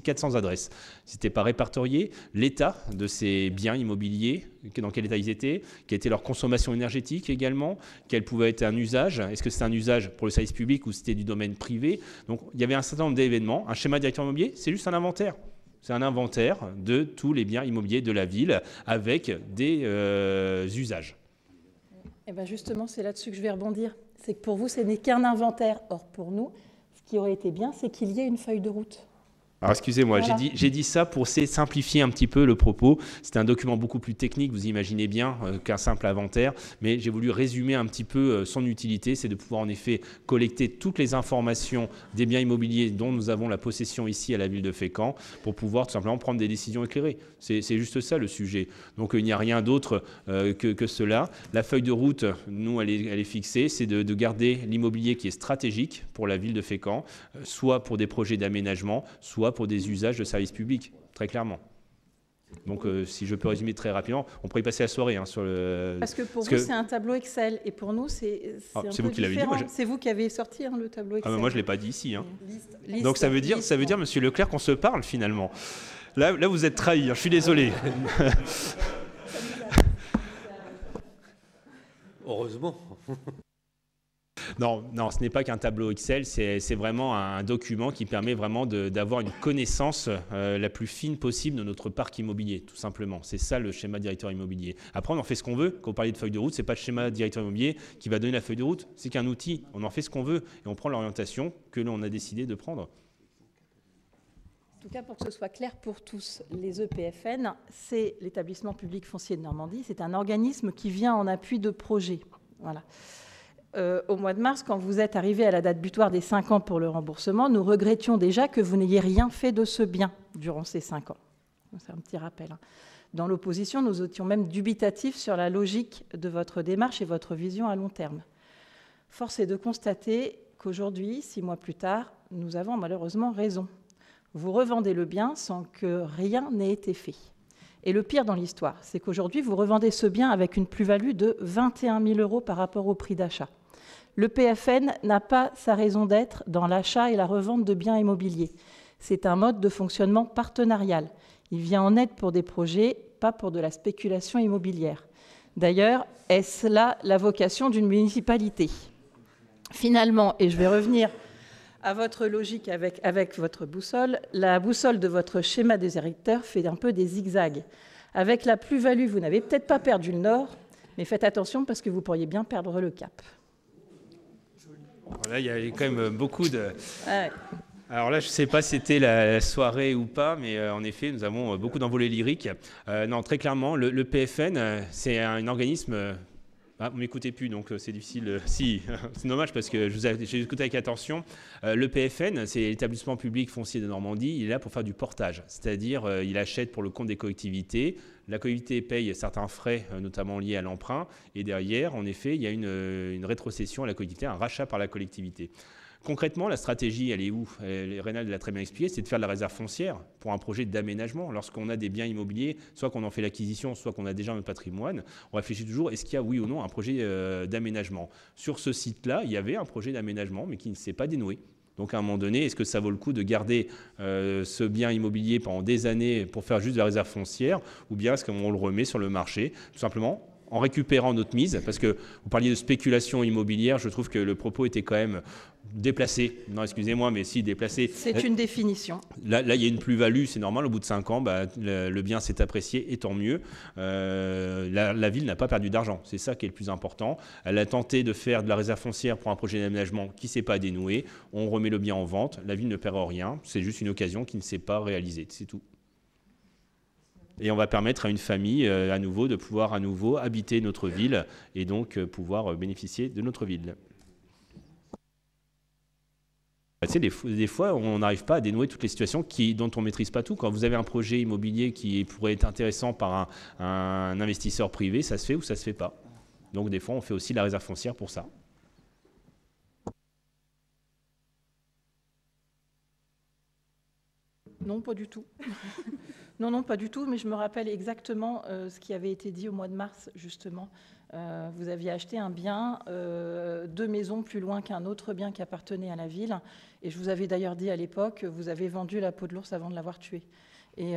400 adresses. C'était pas répertorié. L'état de ces biens immobiliers, dans quel état ils étaient, quelle était leur consommation énergétique également, quel pouvait être un usage, est-ce que c'était un usage pour le service public ou c'était du domaine privé. Donc il y avait un certain nombre d'événements. Un schéma directeur immobilier, c'est juste un inventaire. C'est un inventaire de tous les biens immobiliers de la ville avec des usages. Et bien justement, c'est là-dessus que je vais rebondir. C'est que pour vous, ce n'est qu'un inventaire. Or, pour nous, ce qui aurait été bien, c'est qu'il y ait une feuille de route. Alors, excusez-moi, voilà. J'ai dit ça pour simplifier un petit peu le propos. C'est un document beaucoup plus technique, vous imaginez bien, qu'un simple inventaire. Mais j'ai voulu résumer un petit peu son utilité. C'est de pouvoir en effet collecter toutes les informations des biens immobiliers dont nous avons la possession ici à la ville de Fécamp pour pouvoir tout simplement prendre des décisions éclairées. C'est juste ça le sujet. Donc, il n'y a rien d'autre que cela. La feuille de route, nous, elle est fixée. C'est de garder l'immobilier qui est stratégique pour la ville de Fécamp, soit pour des projets d'aménagement, soit pour des usages de services publics, très clairement. Donc, si je peux résumer très rapidement, on pourrait y passer la soirée sur le... Parce que pour vous, c'est un tableau Excel, et pour nous, c'est vous qui l'avez dit. C'est vous qui avez sorti le tableau Excel. Moi, je ne l'ai pas dit ici. Donc, ça veut dire, monsieur Leclerc, qu'on se parle finalement. Là, vous êtes trahi, je suis désolé. Heureusement. Non, ce n'est pas qu'un tableau Excel, c'est vraiment un document qui permet vraiment d'avoir une connaissance la plus fine possible de notre parc immobilier, tout simplement. C'est ça le schéma directeur immobilier. Après, on en fait ce qu'on veut. Quand on parlait de feuille de route, ce n'est pas le schéma directeur immobilier qui va donner la feuille de route, c'est qu'un outil. On en fait ce qu'on veut et on prend l'orientation que l'on a décidé de prendre. En tout cas, pour que ce soit clair pour tous, les EPFN, c'est l'établissement public foncier de Normandie. C'est un organisme qui vient en appui de projets. Voilà. Au mois de mars, quand vous êtes arrivé à la date butoir des 5 ans pour le remboursement, nous regrettions déjà que vous n'ayez rien fait de ce bien durant ces 5 ans. C'est un petit rappel. Dans l'opposition, nous étions même dubitatifs sur la logique de votre démarche et votre vision à long terme. Force est de constater qu'aujourd'hui, 6 mois plus tard, nous avons malheureusement raison. Vous revendez le bien sans que rien n'ait été fait. Et le pire dans l'histoire, c'est qu'aujourd'hui, vous revendez ce bien avec une plus-value de 21 000 € par rapport au prix d'achat. Le PFN n'a pas sa raison d'être dans l'achat et la revente de biens immobiliers. C'est un mode de fonctionnement partenarial. Il vient en aide pour des projets, pas pour de la spéculation immobilière. D'ailleurs, est-ce là la vocation d'une municipalité ? Finalement, et je vais revenir à votre logique avec votre boussole, la boussole de votre schéma directeur fait un peu des zigzags. Avec la plus-value, vous n'avez peut-être pas perdu le nord, mais faites attention parce que vous pourriez bien perdre le cap. Là, il y a quand même beaucoup de... Ouais. Alors là, je ne sais pas si c'était la soirée ou pas, mais en effet, nous avons beaucoup d'envolées lyriques. Non, très clairement, le PFN, c'est un organisme... Ah, vous ne m'écoutez plus, donc c'est difficile. Si, c'est dommage parce que j'ai écouté avec attention. Le PFN, c'est l'établissement public foncier de Normandie. Il est là pour faire du portage, c'est-à-dire il achète pour le compte des collectivités. La collectivité paye certains frais, notamment liés à l'emprunt. Et derrière, en effet, il y a une rétrocession à la collectivité, un rachat par la collectivité. Concrètement, la stratégie, elle est où ? Rénal l'a très bien expliqué, c'est de faire de la réserve foncière pour un projet d'aménagement. Lorsqu'on a des biens immobiliers, soit qu'on en fait l'acquisition, soit qu'on a déjà un patrimoine, on réfléchit toujours, est-ce qu'il y a oui ou non un projet d'aménagement ? Sur ce site-là, il y avait un projet d'aménagement, mais qui ne s'est pas dénoué. Donc à un moment donné, est-ce que ça vaut le coup de garder ce bien immobilier pendant des années pour faire juste de la réserve foncière, ou bien est-ce qu'on le remet sur le marché, tout simplement en récupérant notre mise, parce que vous parliez de spéculation immobilière, je trouve que le propos était quand même déplacé. Non, excusez-moi, mais si, déplacé. C'est une définition. Là, il y a une plus-value, c'est normal. Au bout de 5 ans, le bien s'est apprécié, et tant mieux. La ville n'a pas perdu d'argent. C'est ça qui est le plus important. Elle a tenté de faire de la réserve foncière pour un projet d'aménagement qui ne s'est pas dénoué. On remet le bien en vente. La ville ne perd rien. C'est juste une occasion qui ne s'est pas réalisée. C'est tout. Et on va permettre à une famille, à nouveau, de pouvoir à nouveau habiter notre ville et donc pouvoir bénéficier de notre ville. Tu sais, des fois, on n'arrive pas à dénouer toutes les situations dont on ne maîtrise pas tout. Quand vous avez un projet immobilier qui pourrait être intéressant par un investisseur privé, ça se fait ou ça ne se fait pas. Donc des fois, on fait aussi la réserve foncière pour ça. Non, pas du tout. Non, pas du tout, mais je me rappelle exactement ce qui avait été dit au mois de mars, justement. Vous aviez acheté un bien, 2 maisons plus loin qu'un autre bien qui appartenait à la ville. Et je vous avais d'ailleurs dit à l'époque, vous avez vendu la peau de l'ours avant de l'avoir tué. Et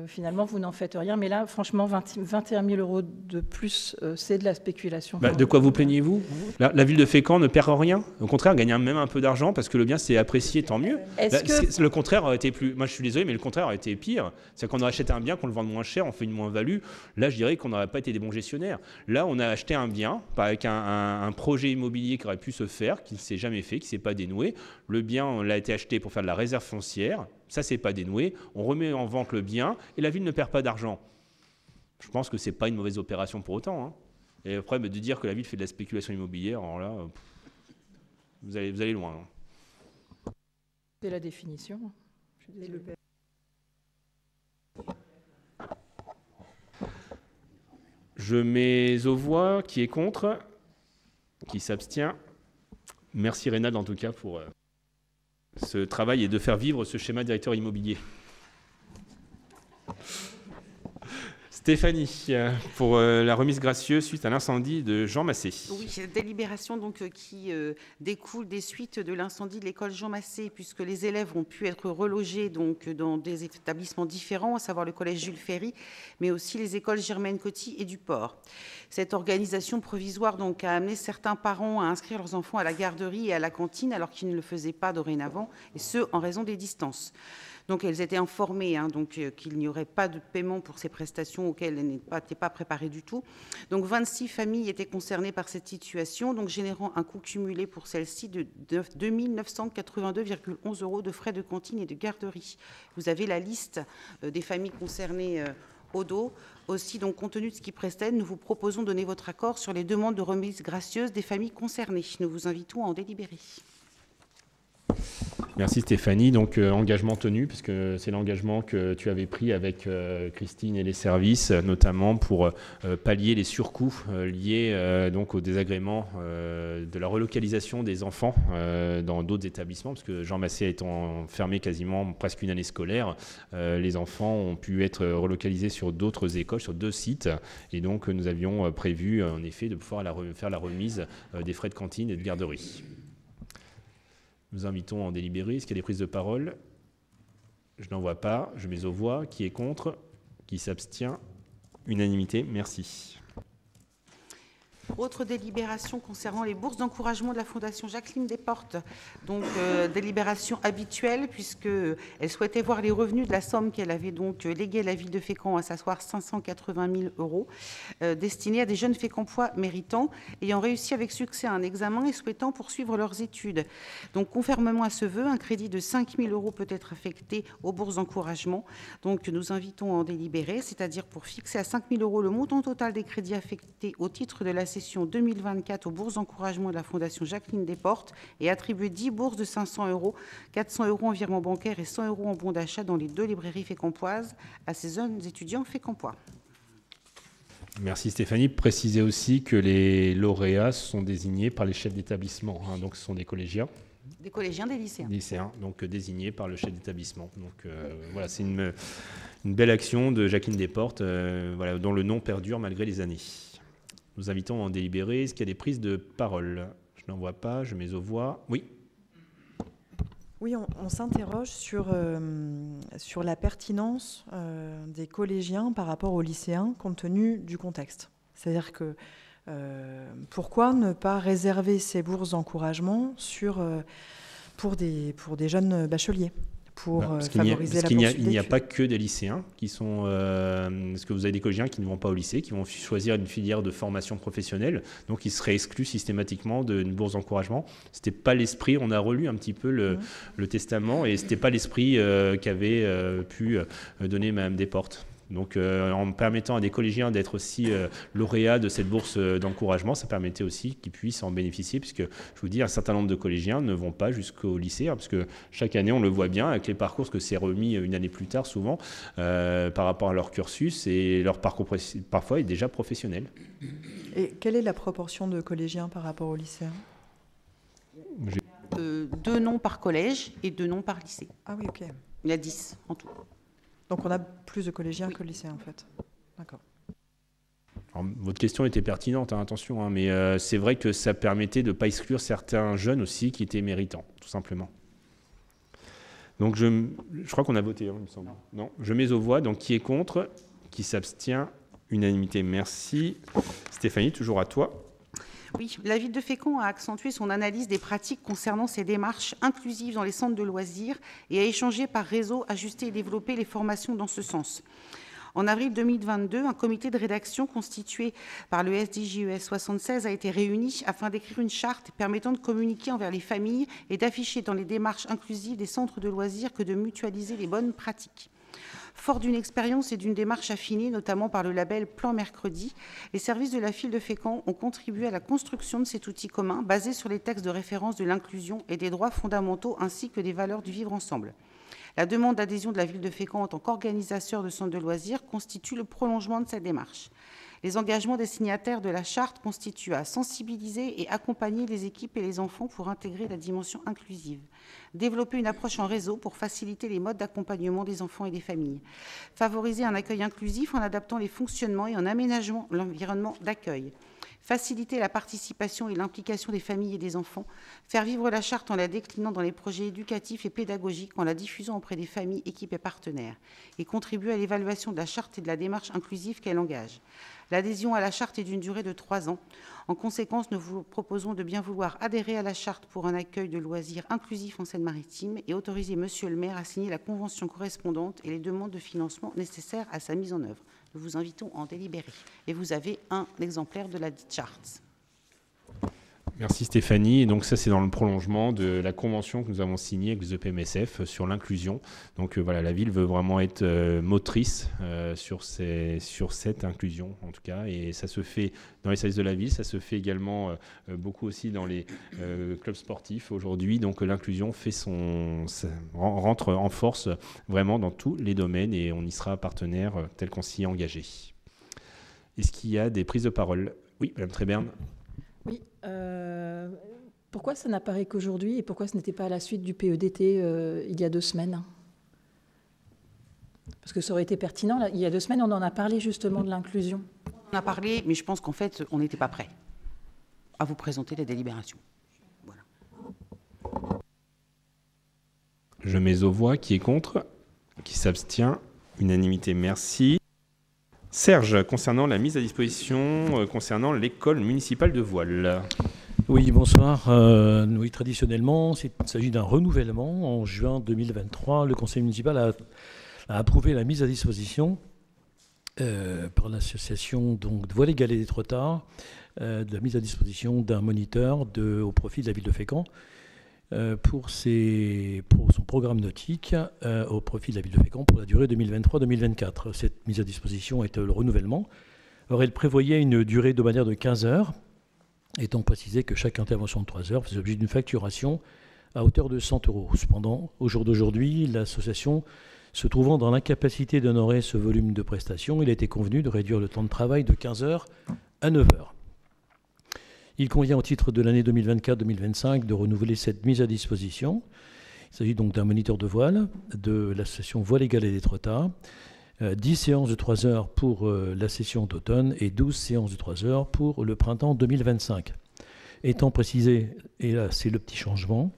finalement, vous n'en faites rien. Mais là, franchement, 21 000 € de plus, c'est de la spéculation. De quoi vous plaignez-vous ? La ville de Fécamp ne perd rien. Au contraire, gagne même un peu d'argent parce que le bien s'est apprécié, tant mieux. Le contraire aurait été plus... Moi, je suis désolé, mais le contraire aurait été pire. C'est qu'on aurait acheté un bien, qu'on le vende moins cher, on fait une moins-value. Là, je dirais qu'on n'aurait pas été des bons gestionnaires. Là, on a acheté un bien avec un projet immobilier qui aurait pu se faire, qui ne s'est jamais fait, qui ne s'est pas dénoué. Le bien, on l'a été acheté pour faire de la réserve foncière. Ça, c'est pas dénoué. On remet en vente le bien et la ville ne perd pas d'argent. Je pense que c'est pas une mauvaise opération pour autant. Hein. Et après, de dire que la ville fait de la spéculation immobilière, alors là, vous allez loin. Hein. C'est la définition. Je mets aux voix. Qui est contre ? Qui s'abstient ? Merci Rénal en tout cas pour... ce travail est de faire vivre ce schéma directeur immobilier. Stéphanie, pour la remise gracieuse suite à l'incendie de Jean Massé. Oui, c'est une délibération donc, qui découle des suites de l'incendie de l'école Jean Massé, puisque les élèves ont pu être relogés donc, dans des établissements différents, à savoir le collège Jules Ferry, mais aussi les écoles Germaine Coty et du Port. Cette organisation provisoire donc, a amené certains parents à inscrire leurs enfants à la garderie et à la cantine, alors qu'ils ne le faisaient pas dorénavant, et ce, en raison des distances. Donc, elles étaient informées qu'il n'y aurait pas de paiement pour ces prestations auxquelles elles n'étaient pas préparées du tout. Donc, 26 familles étaient concernées par cette situation, donc générant un coût cumulé pour celles-ci de 2 982,11 € de frais de cantine et de garderie. Vous avez la liste des familles concernées au dos. Aussi, donc, compte tenu de ce qui précède, nous vous proposons de donner votre accord sur les demandes de remise gracieuse des familles concernées. Nous vous invitons à en délibérer. Merci Stéphanie. Donc engagement tenu, puisque c'est l'engagement que tu avais pris avec Christine et les services, notamment pour pallier les surcoûts liés donc au désagrément de la relocalisation des enfants dans d'autres établissements, parce que Jean Massé étant fermé quasiment presque une année scolaire, les enfants ont pu être relocalisés sur d'autres écoles, sur 2 sites, et donc nous avions prévu en effet de pouvoir faire la remise des frais de cantine et de garderie. Nous invitons à en délibérer. Est-ce qu'il y a des prises de parole? Je n'en vois pas. Je mets aux voix. Qui est contre? Qui s'abstient? Unanimité. Merci. Autre délibération concernant les bourses d'encouragement de la Fondation Jacqueline Desportes. Donc, délibération habituelle, puisqu'elle souhaitait voir les revenus de la somme qu'elle avait donc léguée à la ville de Fécamp, à savoir 580 000 €, destinés à des jeunes fécampois méritants, ayant réussi avec succès un examen et souhaitant poursuivre leurs études. Donc, conformément à ce vœu, un crédit de 5 000 € peut être affecté aux bourses d'encouragement. Donc, nous invitons à en délibérer, c'est-à-dire pour fixer à 5 000 € le montant total des crédits affectés au titre de la session 2024 aux bourses d'encouragement de la Fondation Jacqueline Desportes et attribuer 10 bourses de 500 €, 400 € en virement bancaire et 100 € en bon d'achat dans les 2 librairies fécampoises à ces jeunes étudiants fécampois. Merci Stéphanie. Précisez aussi que les lauréats sont désignés par les chefs d'établissement, hein, donc ce sont des collégiens. Des collégiens, des lycéens. Lycéens, donc désignés par le chef d'établissement. Donc voilà, c'est une belle action de Jacqueline Desportes, voilà, dont le nom perdure malgré les années. Nous invitons à en délibérer. Est-ce qu'il y a des prises de parole? Je n'en vois pas. Je mets aux voix. Oui. Oui, on s'interroge sur la pertinence des collégiens par rapport aux lycéens, compte tenu du contexte. C'est-à-dire que pourquoi ne pas réserver ces bourses d'encouragement pour des jeunes bacheliers, pour favoriser la poursuite d'études. Il n'y a pas que des lycéens qui sont... parce que vous avez des collégiens qui ne vont pas au lycée, qui vont choisir une filière de formation professionnelle, donc ils seraient exclus systématiquement d'une bourse d'encouragement. Ce n'était pas l'esprit, on a relu un petit peu le testament, et ce n'était pas l'esprit qu'avait pu donner Mme Desportes. Donc en permettant à des collégiens d'être aussi lauréats de cette bourse d'encouragement, ça permettait aussi qu'ils puissent en bénéficier, puisque je vous dis, un certain nombre de collégiens ne vont pas jusqu'au lycée, hein, parce que chaque année, on le voit bien avec les parcours, que c'est remis une année plus tard souvent par rapport à leur cursus, et leur parcours parfois est déjà professionnel. Et quelle est la proportion de collégiens par rapport aux lycéens? 2 noms par collège et 2 noms par lycée. Ah oui, ok. Il y a 10 en tout. Donc on a plus de collégiens que de lycéens en fait. D'accord. Alors, votre question était pertinente, hein, attention, hein, mais c'est vrai que ça permettait de ne pas exclure certains jeunes aussi qui étaient méritants, tout simplement. Donc je crois qu'on a voté, hein, il me semble. Non, je mets aux voix. Donc qui est contre? Qui s'abstient? Unanimité, merci. Stéphanie, toujours à toi. Oui, la ville de Fécamp a accentué son analyse des pratiques concernant ces démarches inclusives dans les centres de loisirs et a échangé par réseau, ajusté et développé les formations dans ce sens. En avril 2022, un comité de rédaction constitué par le SDJES 76 a été réuni afin d'écrire une charte permettant de communiquer envers les familles et d'afficher dans les démarches inclusives des centres de loisirs que de mutualiser les bonnes pratiques. Fort d'une expérience et d'une démarche affinée, notamment par le label Plan Mercredi, les services de la ville de Fécamp ont contribué à la construction de cet outil commun basé sur les textes de référence de l'inclusion et des droits fondamentaux ainsi que des valeurs du vivre ensemble. La demande d'adhésion de la ville de Fécamp en tant qu'organisateur de centres de loisirs constitue le prolongement de cette démarche. Les engagements des signataires de la charte constituent à sensibiliser et accompagner les équipes et les enfants pour intégrer la dimension inclusive, développer une approche en réseau pour faciliter les modes d'accompagnement des enfants et des familles, favoriser un accueil inclusif en adaptant les fonctionnements et en aménageant l'environnement d'accueil, faciliter la participation et l'implication des familles et des enfants, faire vivre la charte en la déclinant dans les projets éducatifs et pédagogiques, en la diffusant auprès des familles, équipes et partenaires, et contribuer à l'évaluation de la charte et de la démarche inclusive qu'elle engage. L'adhésion à la charte est d'une durée de 3 ans. En conséquence, nous vous proposons de bien vouloir adhérer à la charte pour un accueil de loisirs inclusif en Seine-Maritime et autoriser Monsieur le maire à signer la convention correspondante et les demandes de financement nécessaires à sa mise en œuvre. Nous vous invitons à en délibérer. Et vous avez un exemplaire de la dite charte. Merci Stéphanie. Et donc ça, c'est dans le prolongement de la convention que nous avons signée avec les EPMSF sur l'inclusion. Donc voilà, la ville veut vraiment être motrice sur cette inclusion, en tout cas. Et ça se fait dans les services de la ville, ça se fait également beaucoup aussi dans les clubs sportifs aujourd'hui. Donc l'inclusion rentre en force vraiment dans tous les domaines et on y sera partenaire tel qu'on s'y est engagé. Est-ce qu'il y a des prises de parole? Oui, Madame Tréberne. Oui. Pourquoi ça n'apparaît qu'aujourd'hui et pourquoi ce n'était pas à la suite du PEDT il y a 2 semaines? Parce que ça aurait été pertinent. Là, il y a 2 semaines, on en a parlé justement de l'inclusion. On a parlé, mais je pense qu'en fait, on n'était pas prêt à vous présenter la délibération. Voilà. Je mets aux voix. Qui est contre? Qui s'abstient? Unanimité, merci. Serge, concernant la mise à disposition concernant l'école municipale de voile. Oui, bonsoir. Oui, traditionnellement, il s'agit d'un renouvellement. En juin 2023, le conseil municipal a approuvé la mise à disposition par l'association de Voile Égalé des Trottards, de la mise à disposition d'un moniteur au profit de la ville de Fécamp pour son programme nautique au profit de la ville de Fécamp pour la durée 2023-2024. Cette mise à disposition est le renouvellement. Alors, elle prévoyait une durée hebdomadaire de 15 heures, étant précisé que chaque intervention de 3 heures faisait l'objet d'une facturation à hauteur de 100 €. Cependant, au jour d'aujourd'hui, l'association se trouvant dans l'incapacité d'honorer ce volume de prestations, il a été convenu de réduire le temps de travail de 15 heures à 9 heures. Il convient au titre de l'année 2024-2025 de renouveler cette mise à disposition. Il s'agit donc d'un moniteur de voile de l'association Voile Égalé des Trottards, 10 séances de 3 heures pour la session d'automne et 12 séances de 3 heures pour le printemps 2025. Étant précisé, et là c'est le petit changement,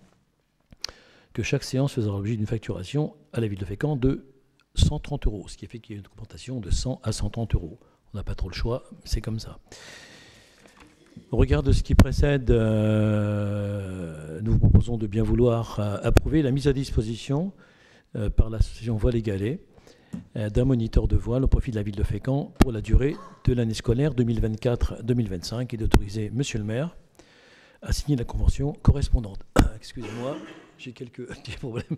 que chaque séance faisera l'objet d'une facturation à la ville de Fécamp de 130 €, ce qui fait qu'il y a une augmentation de 100 à 130 €. On n'a pas trop le choix, c'est comme ça. Au regard de ce qui précède, nous vous proposons de bien vouloir approuver la mise à disposition par l'association Voile Égalé d'un moniteur de voile au profit de la ville de Fécamp pour la durée de l'année scolaire 2024-2025 et d'autoriser Monsieur le maire à signer la convention correspondante. Excusez-moi, j'ai quelques petits problèmes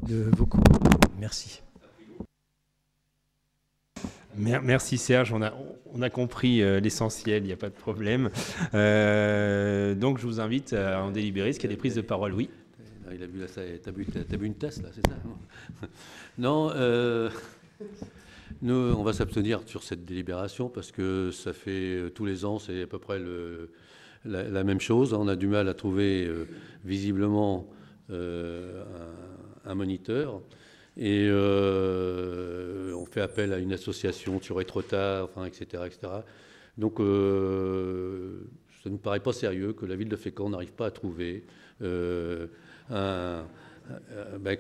de vocaux. Merci. Merci Serge, on a compris l'essentiel, il n'y a pas de problème. Donc je vous invite à en délibérer. Est-ce qu'il y a des prises de parole? Oui. Il a bu, t'as bu une tasse, là, c'est ça? Non, nous, on va s'abstenir sur cette délibération parce que ça fait tous les ans, c'est à peu près la même chose. On a du mal à trouver visiblement un moniteur. Et on fait appel à une association sur les trottards, enfin, etc., etc. Donc, ça ne nous paraît pas sérieux que la ville de Fécamp n'arrive pas à trouver. Quand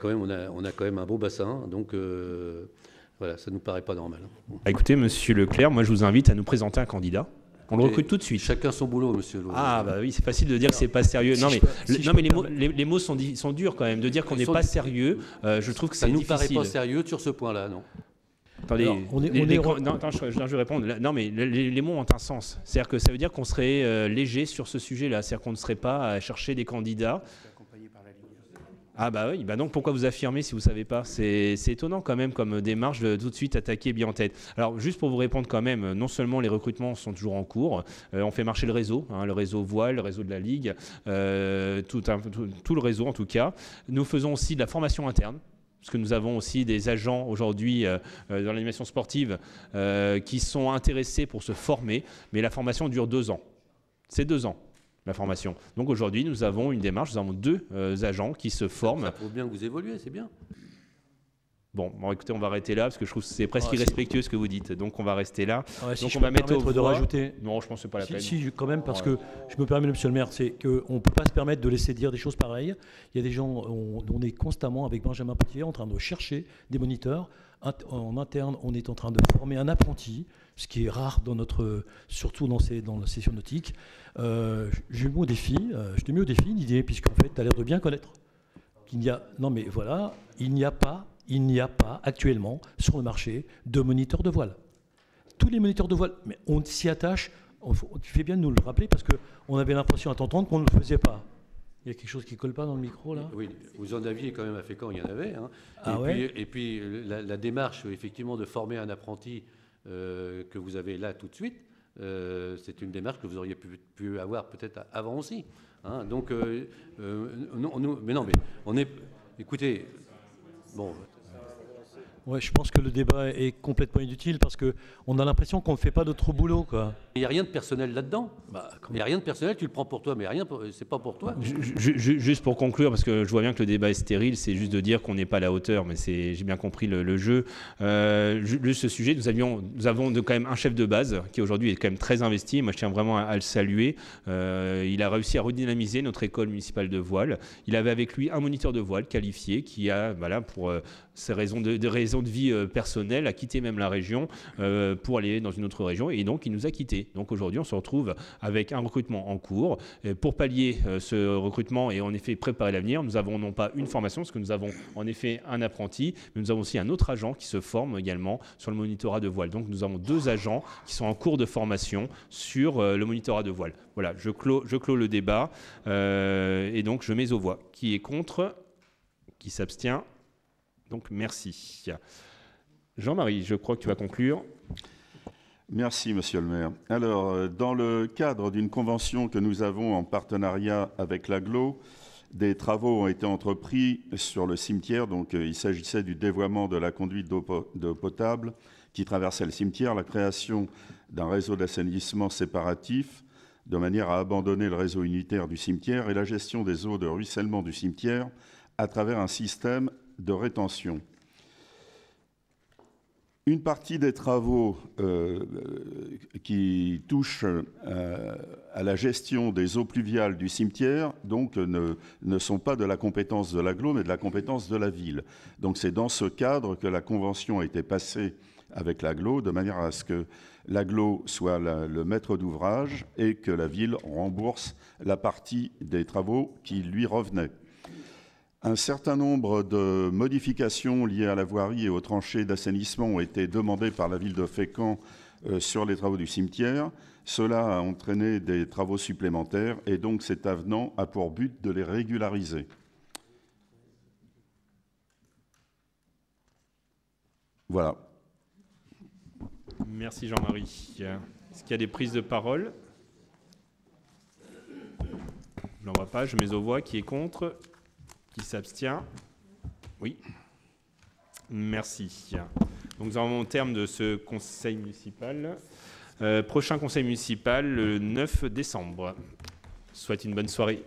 même, on a quand même un beau bassin, donc voilà, ça ne nous paraît pas normal. Écoutez, Monsieur Leclerc, moi je vous invite à nous présenter un candidat. On le recrute tout de suite. Chacun son boulot, monsieur. Ah, bah oui, c'est facile de dire que c'est pas sérieux. Non, mais les mots sont durs quand même. De dire qu'on n'est pas sérieux, je trouve que c'est difficile. Ça ne nous paraît pas sérieux sur ce point-là, non. Attendez, je vais répondre. Non, mais les mots ont un sens. C'est-à-dire que ça veut dire qu'on serait léger sur ce sujet-là. C'est-à-dire qu'on ne serait pas à chercher des candidats. Ah bah oui, bah donc pourquoi vous affirmez si vous ne savez pas? C'est étonnant quand même comme démarche de tout de suite attaquer bien en tête. Alors juste pour vous répondre quand même, non seulement les recrutements sont toujours en cours, on fait marcher le réseau voile, le réseau de la Ligue, tout le réseau en tout cas. Nous faisons aussi de la formation interne. Parce que nous avons aussi des agents aujourd'hui dans l'animation sportive qui sont intéressés pour se former, mais la formation dure 2 ans. C'est 2 ans. La formation. Donc aujourd'hui, nous avons une démarche, nous avons 2 agents qui se forment. Ça prouve bien que vous évoluez, c'est bien. Bon, écoutez, on va arrêter là parce que je trouve que c'est presque irrespectueux ce que vous dites. Donc on va rester là. Si donc on va mettre de rajouter. Non, je pense que c'est pas la peine. Si, quand même, parce que je me permets, Monsieur le maire, c'est qu'on ne peut pas se permettre de laisser dire des choses pareilles. Il y a des gens, on est constamment avec Benjamin Potier en train de chercher des moniteurs. En interne, on est en train de former un apprenti, ce qui est rare surtout dans la session nautique. Je t'ai mis au défi l'idée, puisqu'en fait, tu as l'air de bien connaître. Il n'y a pas actuellement sur le marché de moniteurs de voile. Tous les moniteurs de voile, mais on s'y attache, tu fais bien de nous le rappeler parce qu'on avait l'impression à t'entendre qu'on ne le faisait pas. Il y a quelque chose qui ne colle pas dans le micro, là? Oui, vous en aviez quand même à Fécamp, il y en avait. Hein. Ah ouais. Et puis la démarche, effectivement, de former un apprenti que vous avez là tout de suite, c'est une démarche que vous auriez pu avoir peut-être avant aussi. Hein. Donc, mais on est... Écoutez, bon... Ouais, je pense que le débat est complètement inutile parce qu'on a l'impression qu'on ne fait pas notre boulot, quoi. Il n'y a rien de personnel là-dedans. Il n'y a rien de personnel, tu le prends pour toi, mais c'est pas pour toi. Juste pour conclure, parce que je vois bien que le débat est stérile, c'est juste de dire qu'on n'est pas à la hauteur, mais j'ai bien compris le jeu. Juste ce sujet, nous avons quand même un chef de base qui aujourd'hui est quand même très investi. Moi, je tiens vraiment à le saluer. Il a réussi à redynamiser notre école municipale de voile. Il avait avec lui un moniteur de voile qualifié qui a, voilà, pour ses raisons de vie personnelle, a quitté même la région pour aller dans une autre région, et donc il nous a quittés. Donc aujourd'hui, on se retrouve avec un recrutement en cours. Pour pallier ce recrutement et en effet préparer l'avenir, nous avons non pas une formation, parce que nous avons en effet un apprenti, mais nous avons aussi un autre agent qui se forme également sur le monitorat de voile. Donc nous avons 2 agents qui sont en cours de formation sur le monitorat de voile. Voilà, je clôt le débat et donc je mets aux voix. Qui est contre? Qui s'abstient? Donc merci. Jean-Marie, je crois que tu vas conclure. Merci, monsieur le maire. Alors, dans le cadre d'une convention que nous avons en partenariat avec l'AGLO, des travaux ont été entrepris sur le cimetière. Donc, il s'agissait du dévoiement de la conduite d'eau potable qui traversait le cimetière, la création d'un réseau d'assainissement séparatif de manière à abandonner le réseau unitaire du cimetière et la gestion des eaux de ruissellement du cimetière à travers un système de rétention. Une partie des travaux qui touchent à la gestion des eaux pluviales du cimetière donc, ne sont pas de la compétence de l'AGLO, mais de la compétence de la ville. Donc c'est dans ce cadre que la convention a été passée avec l'AGLO, de manière à ce que l'AGLO soit le maître d'ouvrage et que la ville rembourse la partie des travaux qui lui revenaient. Un certain nombre de modifications liées à la voirie et aux tranchées d'assainissement ont été demandées par la ville de Fécamp sur les travaux du cimetière. Cela a entraîné des travaux supplémentaires et donc cet avenant a pour but de les régulariser. Voilà. Merci Jean-Marie. Est-ce qu'il y a des prises de parole? Je n'en vois pas, je mets aux voix. Qui est contre? Qui s'abstient? Oui. Merci. Donc nous avons au terme de ce conseil municipal. Prochain conseil municipal le 9 décembre. Je vous souhaite une bonne soirée.